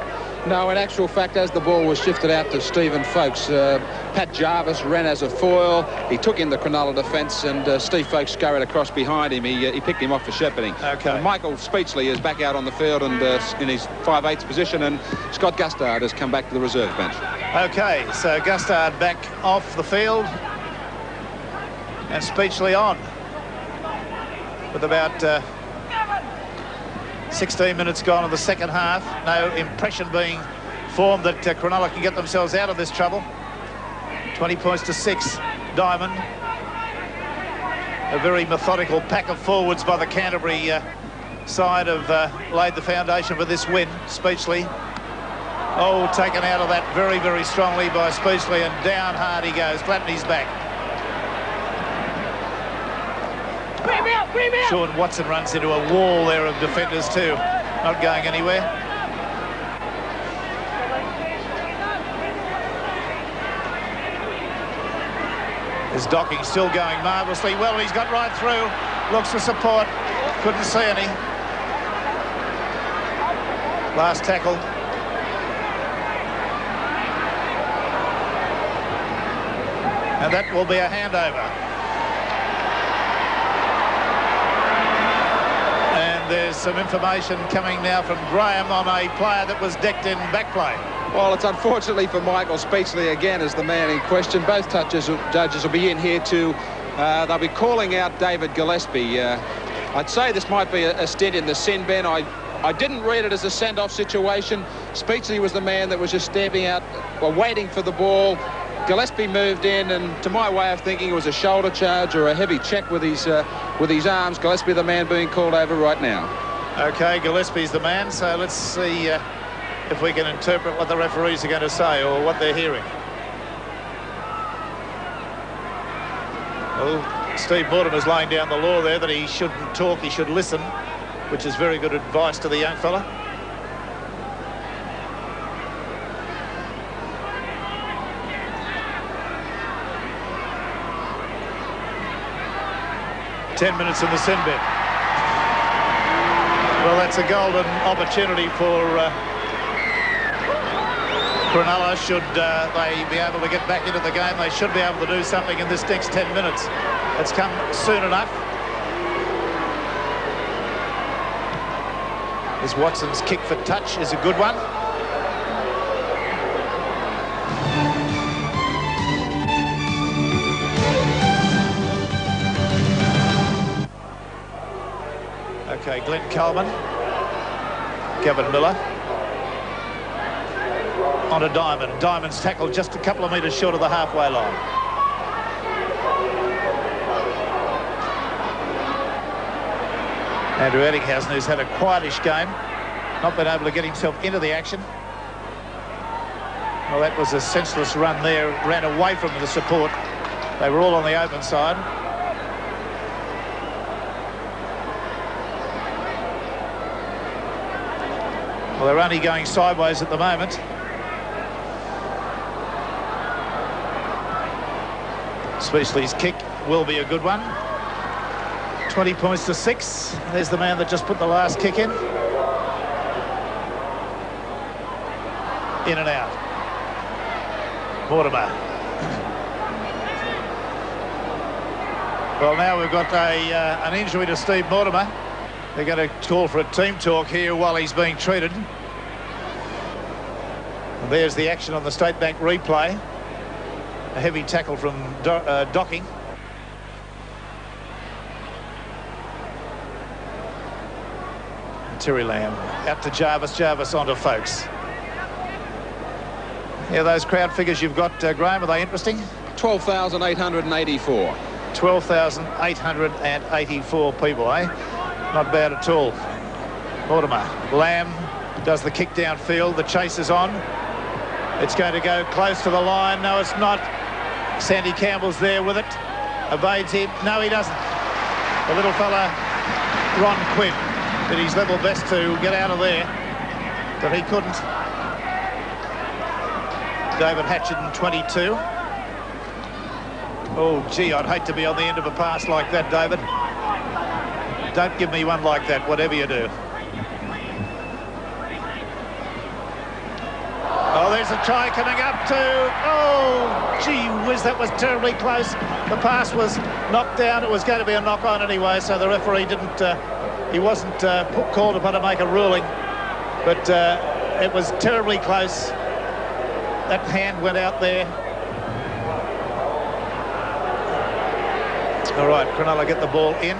No, in actual fact, as the ball was shifted out to Stephen Folkes, Pat Jarvis ran as a foil. He took in the Cronulla defence, and Steve Folkes scurried across behind him. He picked him off for shepherding. Okay. Michael Speechley is back out on the field and in his 5/8 position, and Scott Gustard has come back to the reserve bench. Okay, so Gustard back off the field and Speechley on. With about 16 minutes gone in the second half. No impression being formed that Cronulla can get themselves out of this trouble. 20 points to 6. Dimond. A very methodical pack of forwards by the Canterbury side have laid the foundation for this win. Speechley. Oh, taken out of that very, very strongly by Speechley, and down hard he goes. Gladney's back. Sean Watson runs into a wall there of defenders too. Not going anywhere. There's Docking still going marvellously well. He's got right through. Looks for support. Couldn't see any. Last tackle. And that will be a handover. There's some information coming now from Graeme on a player that was decked in back play. Well, it's unfortunately for Michael Speechley again as the man in question. Both judges will be in here to, they'll be calling out David Gillespie. I'd say this might be a stint in the sin bin. I didn't read it as a send-off situation. Speechley was the man that was just stepping out, waiting for the ball. Gillespie moved in, and to my way of thinking, it was a shoulder charge or a heavy check with his arms. Gillespie the man being called over right now. Okay, Gillespie's the man, so let's see if we can interpret what the referees are going to say or what they're hearing. Well, Steve Mortimer's laying down the law there that he shouldn't talk, he should listen, which is very good advice to the young fella. Ten minutes in the sin bin. Well, that's a golden opportunity for Cronulla. Should they be able to get back into the game, they should be able to do something in this next 10 minutes. It's come soon enough. This Watson's kick for touch is a good one. Okay, Glen Coleman, Gavin Miller, on to Dimond. Dimond's tackled just a couple of metres short of the halfway line. Andrew Ettingshausen, who's had a quietish game, not been able to get himself into the action. Well, that was a senseless run there, ran away from the support. They were all on the open side. Well, they're only going sideways at the moment. Speechley's kick will be a good one. 20 points to 6. There's the man that just put the last kick in. In and out. Mortimer. Well, now we've got an injury to Steve Mortimer. They're going to call for a team talk here while he's being treated. And there's the action on the State Bank replay. A heavy tackle from Docking. Terry Lamb out to Jarvis. Jarvis onto Folks. Yeah, those crowd figures you've got, Graeme, are they interesting? 12,884. 12,884 people, eh? Not bad at all. Mortimer. Lamb does the kick downfield. The chase is on. It's going to go close to the line. No, it's not. Sandy Campbell's there with it. Evades him. No, he doesn't. The little fella, Ron Quinn, did his level best to get out of there, but he couldn't. David Hatchett, 22. Oh, gee, I'd hate to be on the end of a pass like that, David. Don't give me one like that, whatever you do. Oh, there's a try coming up to... Oh, gee whiz, that was terribly close. The pass was knocked down. It was going to be a knock-on anyway, so the referee didn't... he wasn't called upon to make a ruling. But it was terribly close. That hand went out there. All right, Cronulla get the ball in.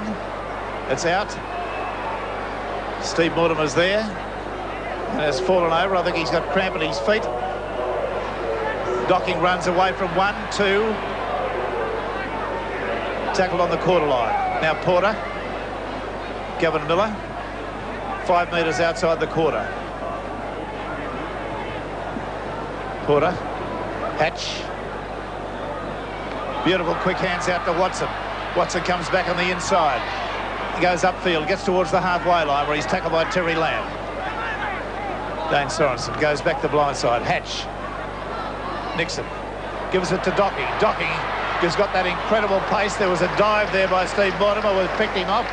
It's out. Steve Mortimer's there. And has fallen over. I think he's got cramp at his feet. Docking runs away from 1, 2. Tackled on the quarter line. Now Porter. Gavin Miller. 5 metres outside the quarter. Porter. Hatch. Beautiful quick hands out to Watson. Watson comes back on the inside. He goes upfield, gets towards the halfway line where he's tackled by Terry Lamb. Dane Sorensen goes back the blind side. Hatch. Nixon gives it to Docking. Docking has got that incredible pace. There was a dive there by Steve Mortimer, who picked him off.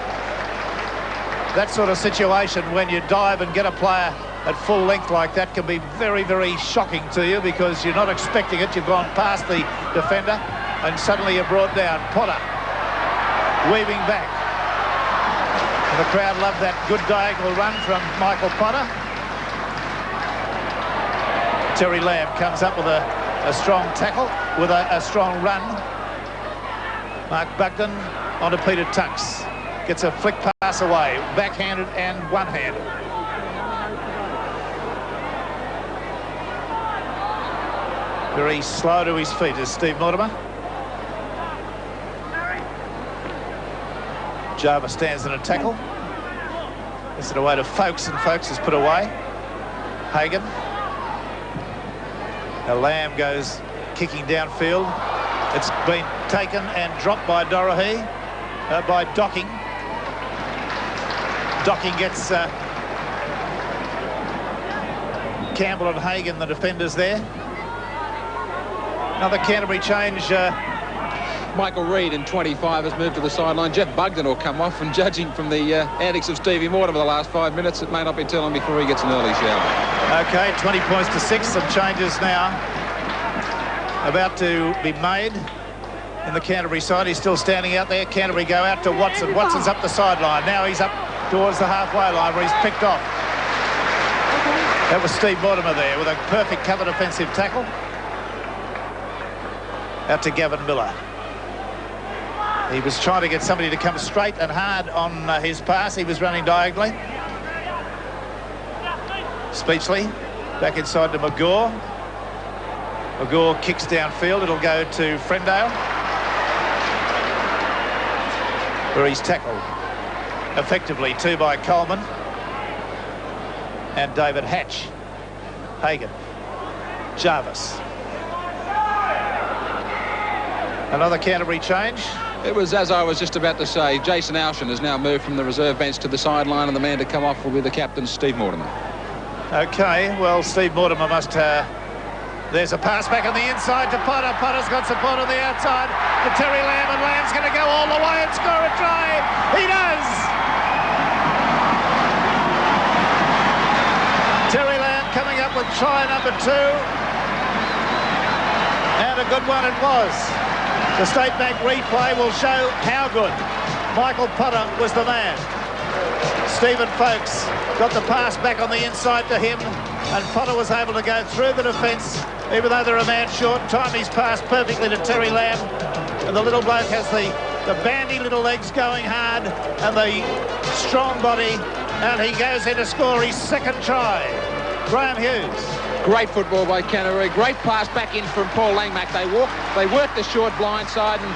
That sort of situation, when you dive and get a player at full length like that, can be very, very shocking to you because you're not expecting it. You've gone past the defender and suddenly you're brought down. Potter weaving back. And the crowd loved that good diagonal run from Michael Potter. Terry Lamb comes up with a strong tackle, with a strong run. Mark Bugden onto Peter Tunks. Gets a flick pass away, backhanded and one-handed. Very slow to his feet is Steve Mortimer. Jarvis stands in a tackle. Gets it away to Folkes, and Folkes is put away. Hagan. Now Lamb goes kicking downfield. It's been taken and dropped by Docking. Docking gets Campbell and Hagan, the defenders there. Another Canterbury change. Michael Reid in 25 has moved to the sideline. Jeff Bugden will come off, and judging from the antics of Stevie Mortimer the last 5 minutes, it may not be too long before he gets an early shower. Okay, 20 points to 6. Some changes now about to be made in the Canterbury side. He's still standing out there. Canterbury go out to Watson. Watson's up the sideline. Now he's up towards the halfway line where he's picked off. That was Steve Mortimer there with a perfect cover defensive tackle. Out to Gavin Miller. He was trying to get somebody to come straight and hard on his pass. He was running diagonally. Speechley back inside to McGaw. McGaw kicks downfield. It'll go to Frendo, where he's tackled effectively too by Coleman and David Hatch. Hagan. Jarvis. Another Canterbury change. It was, as I was just about to say, Jason Alchin has now moved from the reserve bench to the sideline, and the man to come off will be the captain, Steve Mortimer. Okay, well, Steve Mortimer must... there's a pass back on the inside to Potter. Potter's got support on the outside to Terry Lamb, and Lamb's going to go all the way and score a try. He does! Terry Lamb coming up with try number 2. And a good one it was. The State Bank replay will show how good Michael Potter was the man. Stephen Folkes got the pass back on the inside to him, and Potter was able to go through the defence, even though they're a man short. Time he's passed perfectly to Terry Lamb, and the little bloke has the bandy little legs going hard and the strong body, and he goes in to score his second try. Graeme Hughes. Great football by Canterbury. Great pass back in from Paul Langmack. They worked the short blind side, and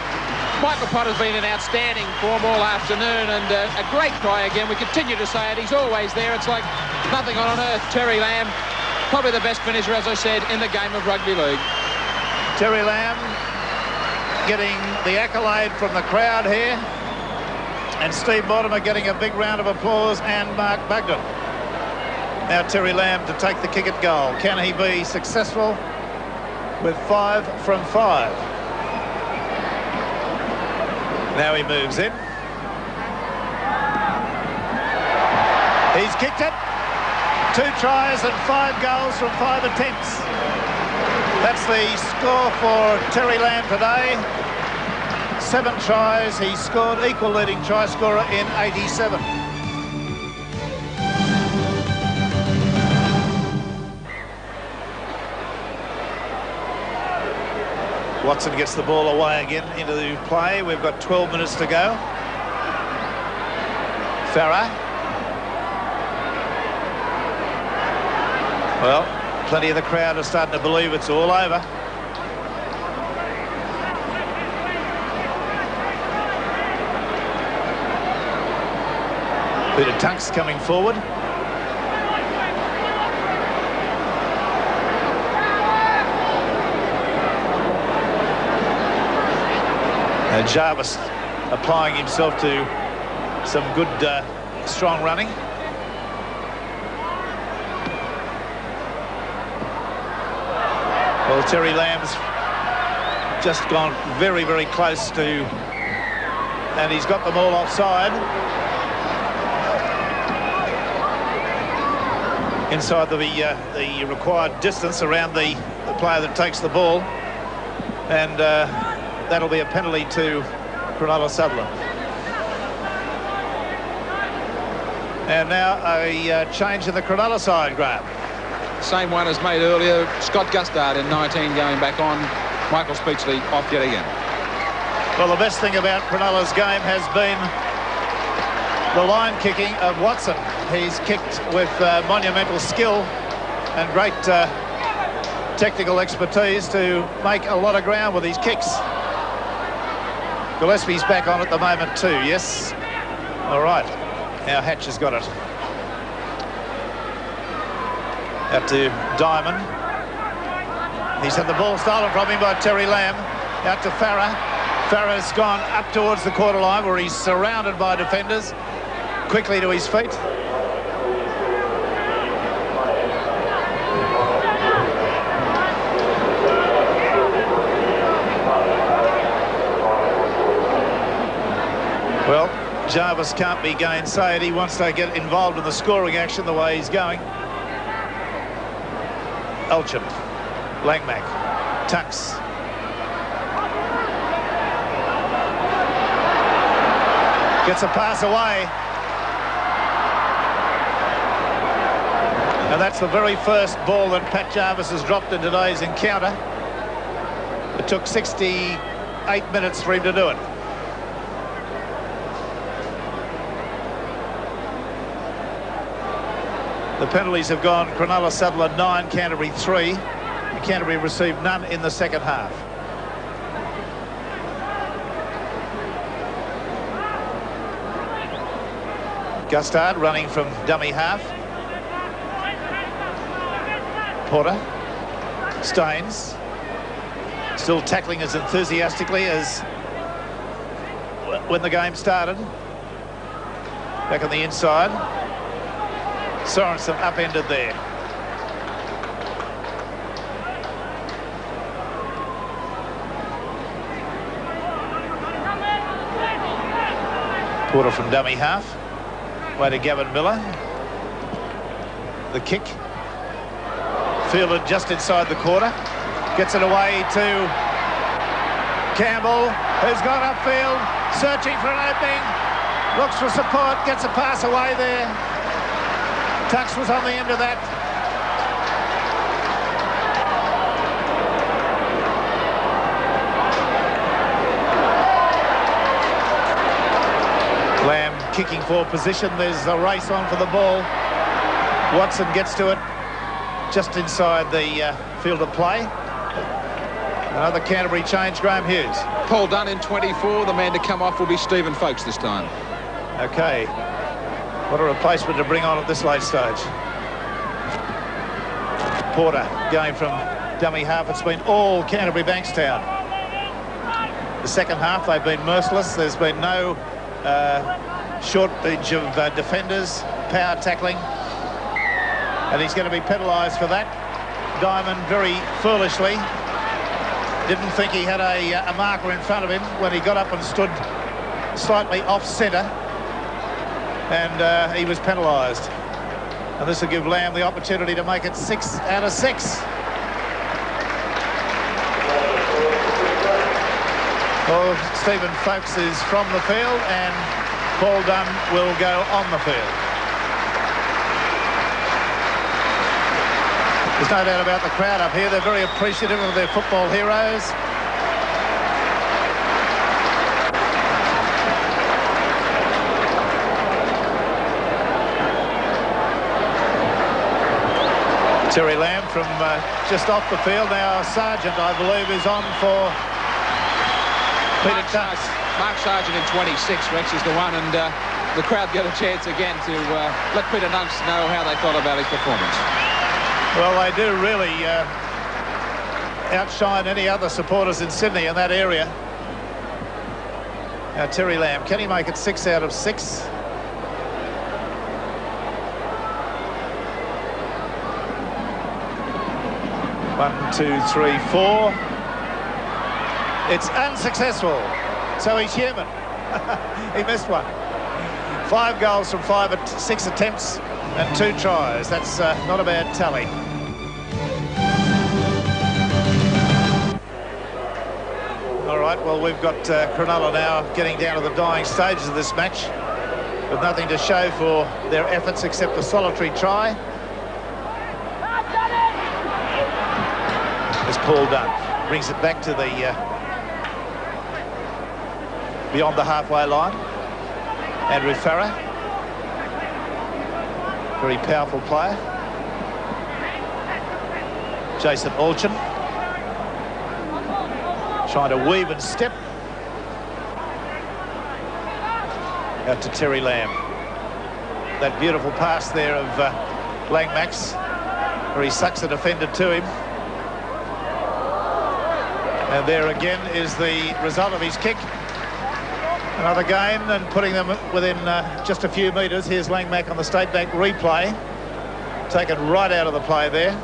Michael Potter's been an outstanding form all afternoon, and a great try again. We continue to say it. He's always there. It's like nothing on earth. Terry Lamb, probably the best finisher, as I said, in the game of rugby league. Terry Lamb getting the accolade from the crowd here, and Steve Mortimer getting a big round of applause, and Mark Bugden. Now Terry Lamb to take the kick at goal. Can he be successful with 5 from 5? Now he moves in. He's kicked it. 2 tries and 5 goals from 5 attempts. That's the score for Terry Lamb today. 7 tries. He scored, equal leading try scorer in 87. Watson gets the ball away again into the play. We've got 12 minutes to go. Farrar. Well, plenty of the crowd are starting to believe it's all over. Peter Tunks coming forward. Jarvis applying himself to some good, strong running. Well, Terry Lamb's just gone very, very close to, and he's got them all offside. Inside the required distance around the player that takes the ball, and that'll be a penalty to Cronulla-Sutherland. And now a change in the Cronulla side, Graeme. Same one as made earlier. Scott Gustard in 19 going back on. Michael Speechley off yet again. Well, the best thing about Cronulla's game has been the line kicking of Watson. He's kicked with monumental skill and great technical expertise to make a lot of ground with his kicks. Gillespie's back on at the moment too, yes. All right, now Hatch has got it. Out to Dimond. He's had the ball stolen from him by Terry Lamb. Out to Farrar. Farrar's gone up towards the quarter line where he's surrounded by defenders. Quickly to his feet. Well, Jarvis can't be gainsayed. He wants to get involved in the scoring action the way he's going. Alchin, Langmack, Tunks. Gets a pass away. And that's the very first ball that Pat Jarvis has dropped in today's encounter. It took 68 minutes for him to do it. The penalties have gone Cronulla-Sutherland 9, Canterbury 3. Canterbury received none in the second half. Gustard running from dummy half. Porter. Staines. Still tackling as enthusiastically as when the game started. Back on the inside. Sorensen upended there. Porter from dummy half. Way to Gavin Miller. The kick. Fielded just inside the quarter. Gets it away to Campbell, who's gone upfield, searching for an opening. Looks for support, gets a pass away there. Tunks was on the end of that. Lamb kicking for position. There's a race on for the ball. Watson gets to it just inside the field of play. Another Canterbury change, Graeme Hughes. Paul Dunn in 24. The man to come off will be Stephen Folkes this time. Okay. What a replacement to bring on at this late stage. Porter going from dummy half. It's been all Canterbury-Bankstown. The second half, they've been merciless. There's been no shortage of defenders, power tackling. And he's going to be penalised for that. Dimond very foolishly didn't think he had a marker in front of him when he got up and stood slightly off-centre. And he was penalised. And this will give Lamb the opportunity to make it 6 out of 6. Well, Stephen Folkes is from the field and Paul Dunn will go on the field. There's no doubt about the crowd up here. They're very appreciative of their football heroes. Terry Lamb from just off the field. Now Sargent, I believe, is on for Peter Tunks. Mark Sargent in 26, Rex, is the one, and the crowd get a chance again to let Peter Tunks know how they thought about his performance. Well, they do really outshine any other supporters in Sydney in that area. Now Terry Lamb, can he make it 6 out of 6? One, two, three, 4. It's unsuccessful. So he's human. He missed one. 5 goals from 6 attempts and 2 tries. That's not a bad tally. All right, well, we've got Cronulla now getting down to the dying stages of this match with nothing to show for their efforts except a solitary try. As Paul Dunn brings it back to the beyond the halfway line. Andrew Farrar Very powerful player. Jason Alchin trying to weave and step. Out to Terry Lamb. That beautiful pass there of Langmack's, where he sucks a defender to him. And there again is the result of his kick. Another gain and putting them within just a few metres. Here's Langmack on the State Bank replay. Taken right out of the play there.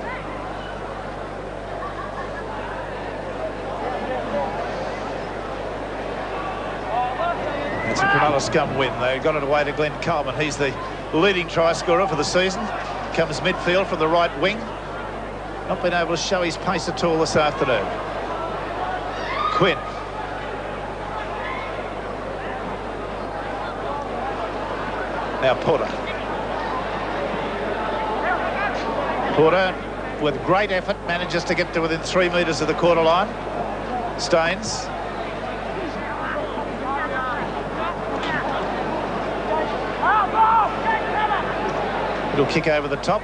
It's a Cronulla scum win. They got it away to Glen Coleman. He's the leading try scorer for the season. Comes midfield from the right wing. Not been able to show his pace at all this afternoon. Quinn. Now Porter. Porter, with great effort, manages to get to within 3 metres of the quarter line. Staines. Little kick over the top.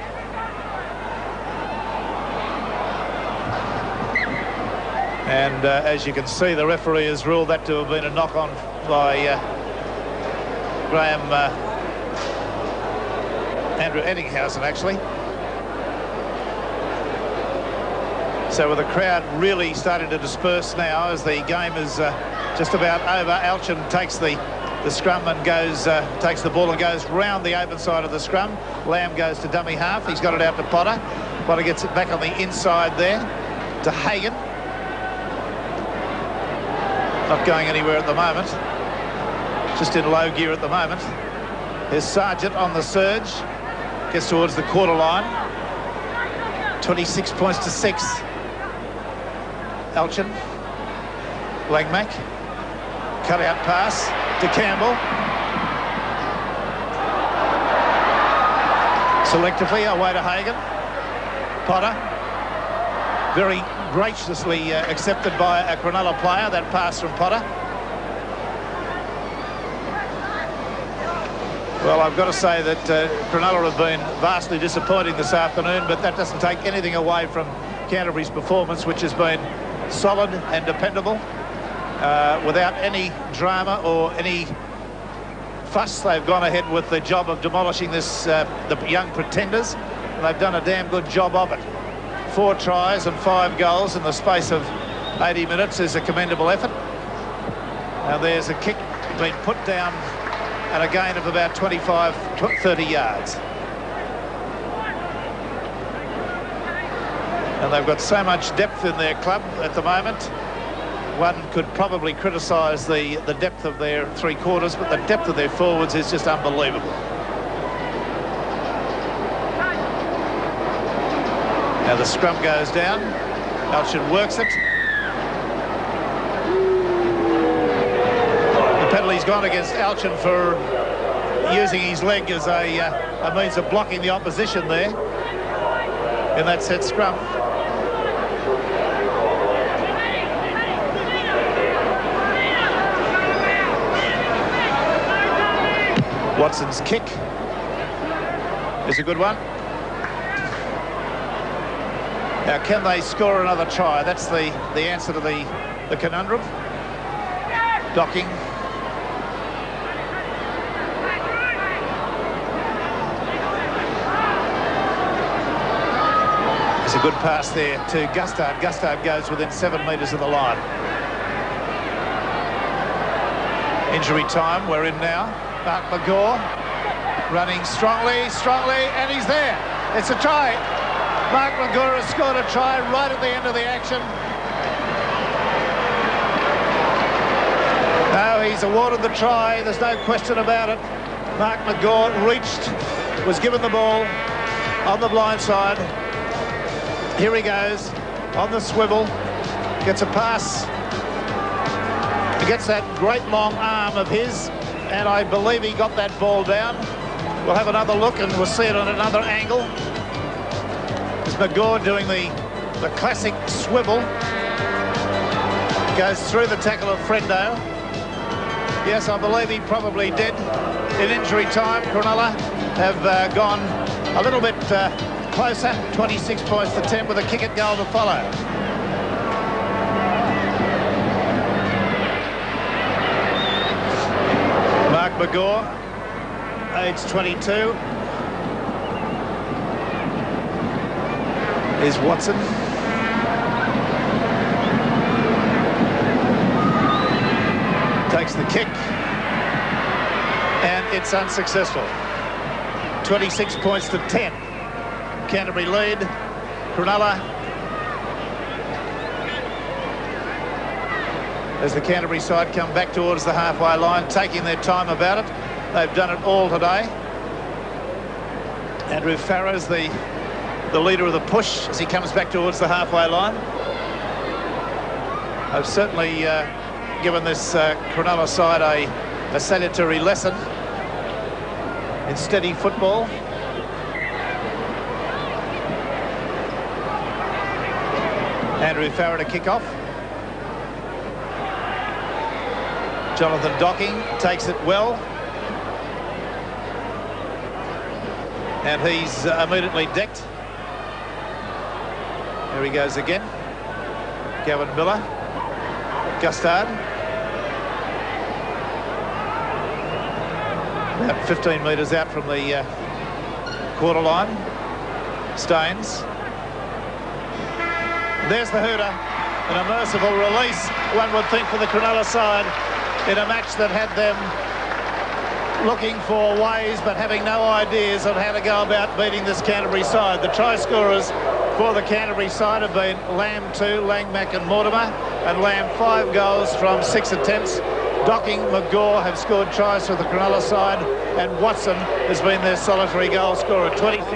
And as you can see, the referee has ruled that to have been a knock-on by Graeme, Andrew Ettingshausen, actually. So with the crowd really starting to disperse now as the game is just about over, Alchin takes the scrum and goes, takes the ball and goes round the open side of the scrum. Lamb goes to dummy half. He's got it out to Potter. Potter gets it back on the inside there to Hagan. Not going anywhere at the moment. Just in low gear at the moment. Here's Sargent on the surge. Gets towards the quarter line. 26 points to 6. Alchin. Langmack. Cut out pass to Campbell. Selectively away to Hagan. Potter. Very graciously accepted by a Cronulla player, that pass from Potter. Well, I've got to say that Cronulla have been vastly disappointing this afternoon, but that doesn't take anything away from Canterbury's performance, which has been solid and dependable, without any drama or any fuss. They've gone ahead with the job of demolishing this the young pretenders, and they've done a damn good job of it. 4 tries and 5 goals in the space of 80 minutes is a commendable effort. Now there's a kick being put down at a gain of about 25-30 yards. And they've got so much depth in their club at the moment. One could probably criticise the depth of their 3 quarters, but the depth of their forwards is just unbelievable. Now the scrum goes down. Alchin works it. The penalty's gone against Alchin for using his leg as a means of blocking the opposition there in that set scrum. Watson's kick is a good one. Now, can they score another try? That's the answer to the conundrum. Docking. There's a good pass there to Gustard. Gustard goes within 7 metres of the line. Injury time, we're in now. McGaw running strongly, and he's there. It's a try. Mark McGaw has scored a try right at the end of the action. No, he's awarded the try. There's no question about it. Mark McGaw reached, was given the ball on the blind side. Here he goes on the swivel. Gets a pass. He gets that great long arm of his, and I believe he got that ball down. We'll have another look and we'll see it on another angle. It's McGaw doing the classic swivel. Goes through the tackle of Frendo. Yes, I believe he probably did. In injury time, Cronulla have gone a little bit closer, 26 points to 10 with a kick at goal to follow. Mark McGaw, age 22. Is Watson. Takes the kick. And it's unsuccessful. 26 points to 10. Canterbury lead. Cronulla. As the Canterbury side come back towards the halfway line, taking their time about it. They've done it all today. Andrew Farrar's the leader of the push as he comes back towards the halfway line. I've certainly given this Cronulla side a salutary lesson in steady football. Andrew Farrar to kick off. Jonathan Docking takes it well. And he's immediately decked. There he goes again. Gavin Miller. Gustard. About 15 metres out from the quarter line. Staines. There's the hooter. And a merciful release, one would think, for the Cronulla side in a match that had them looking for ways but having no ideas on how to go about beating this Canterbury side. The try scorers for the Canterbury side have been Lamb 2, Langmack and Mortimer, and Lamb 5 goals from 6 attempts. Docking, McGaw have scored tries for the Cronulla side, and Watson has been their solitary goal scorer. 25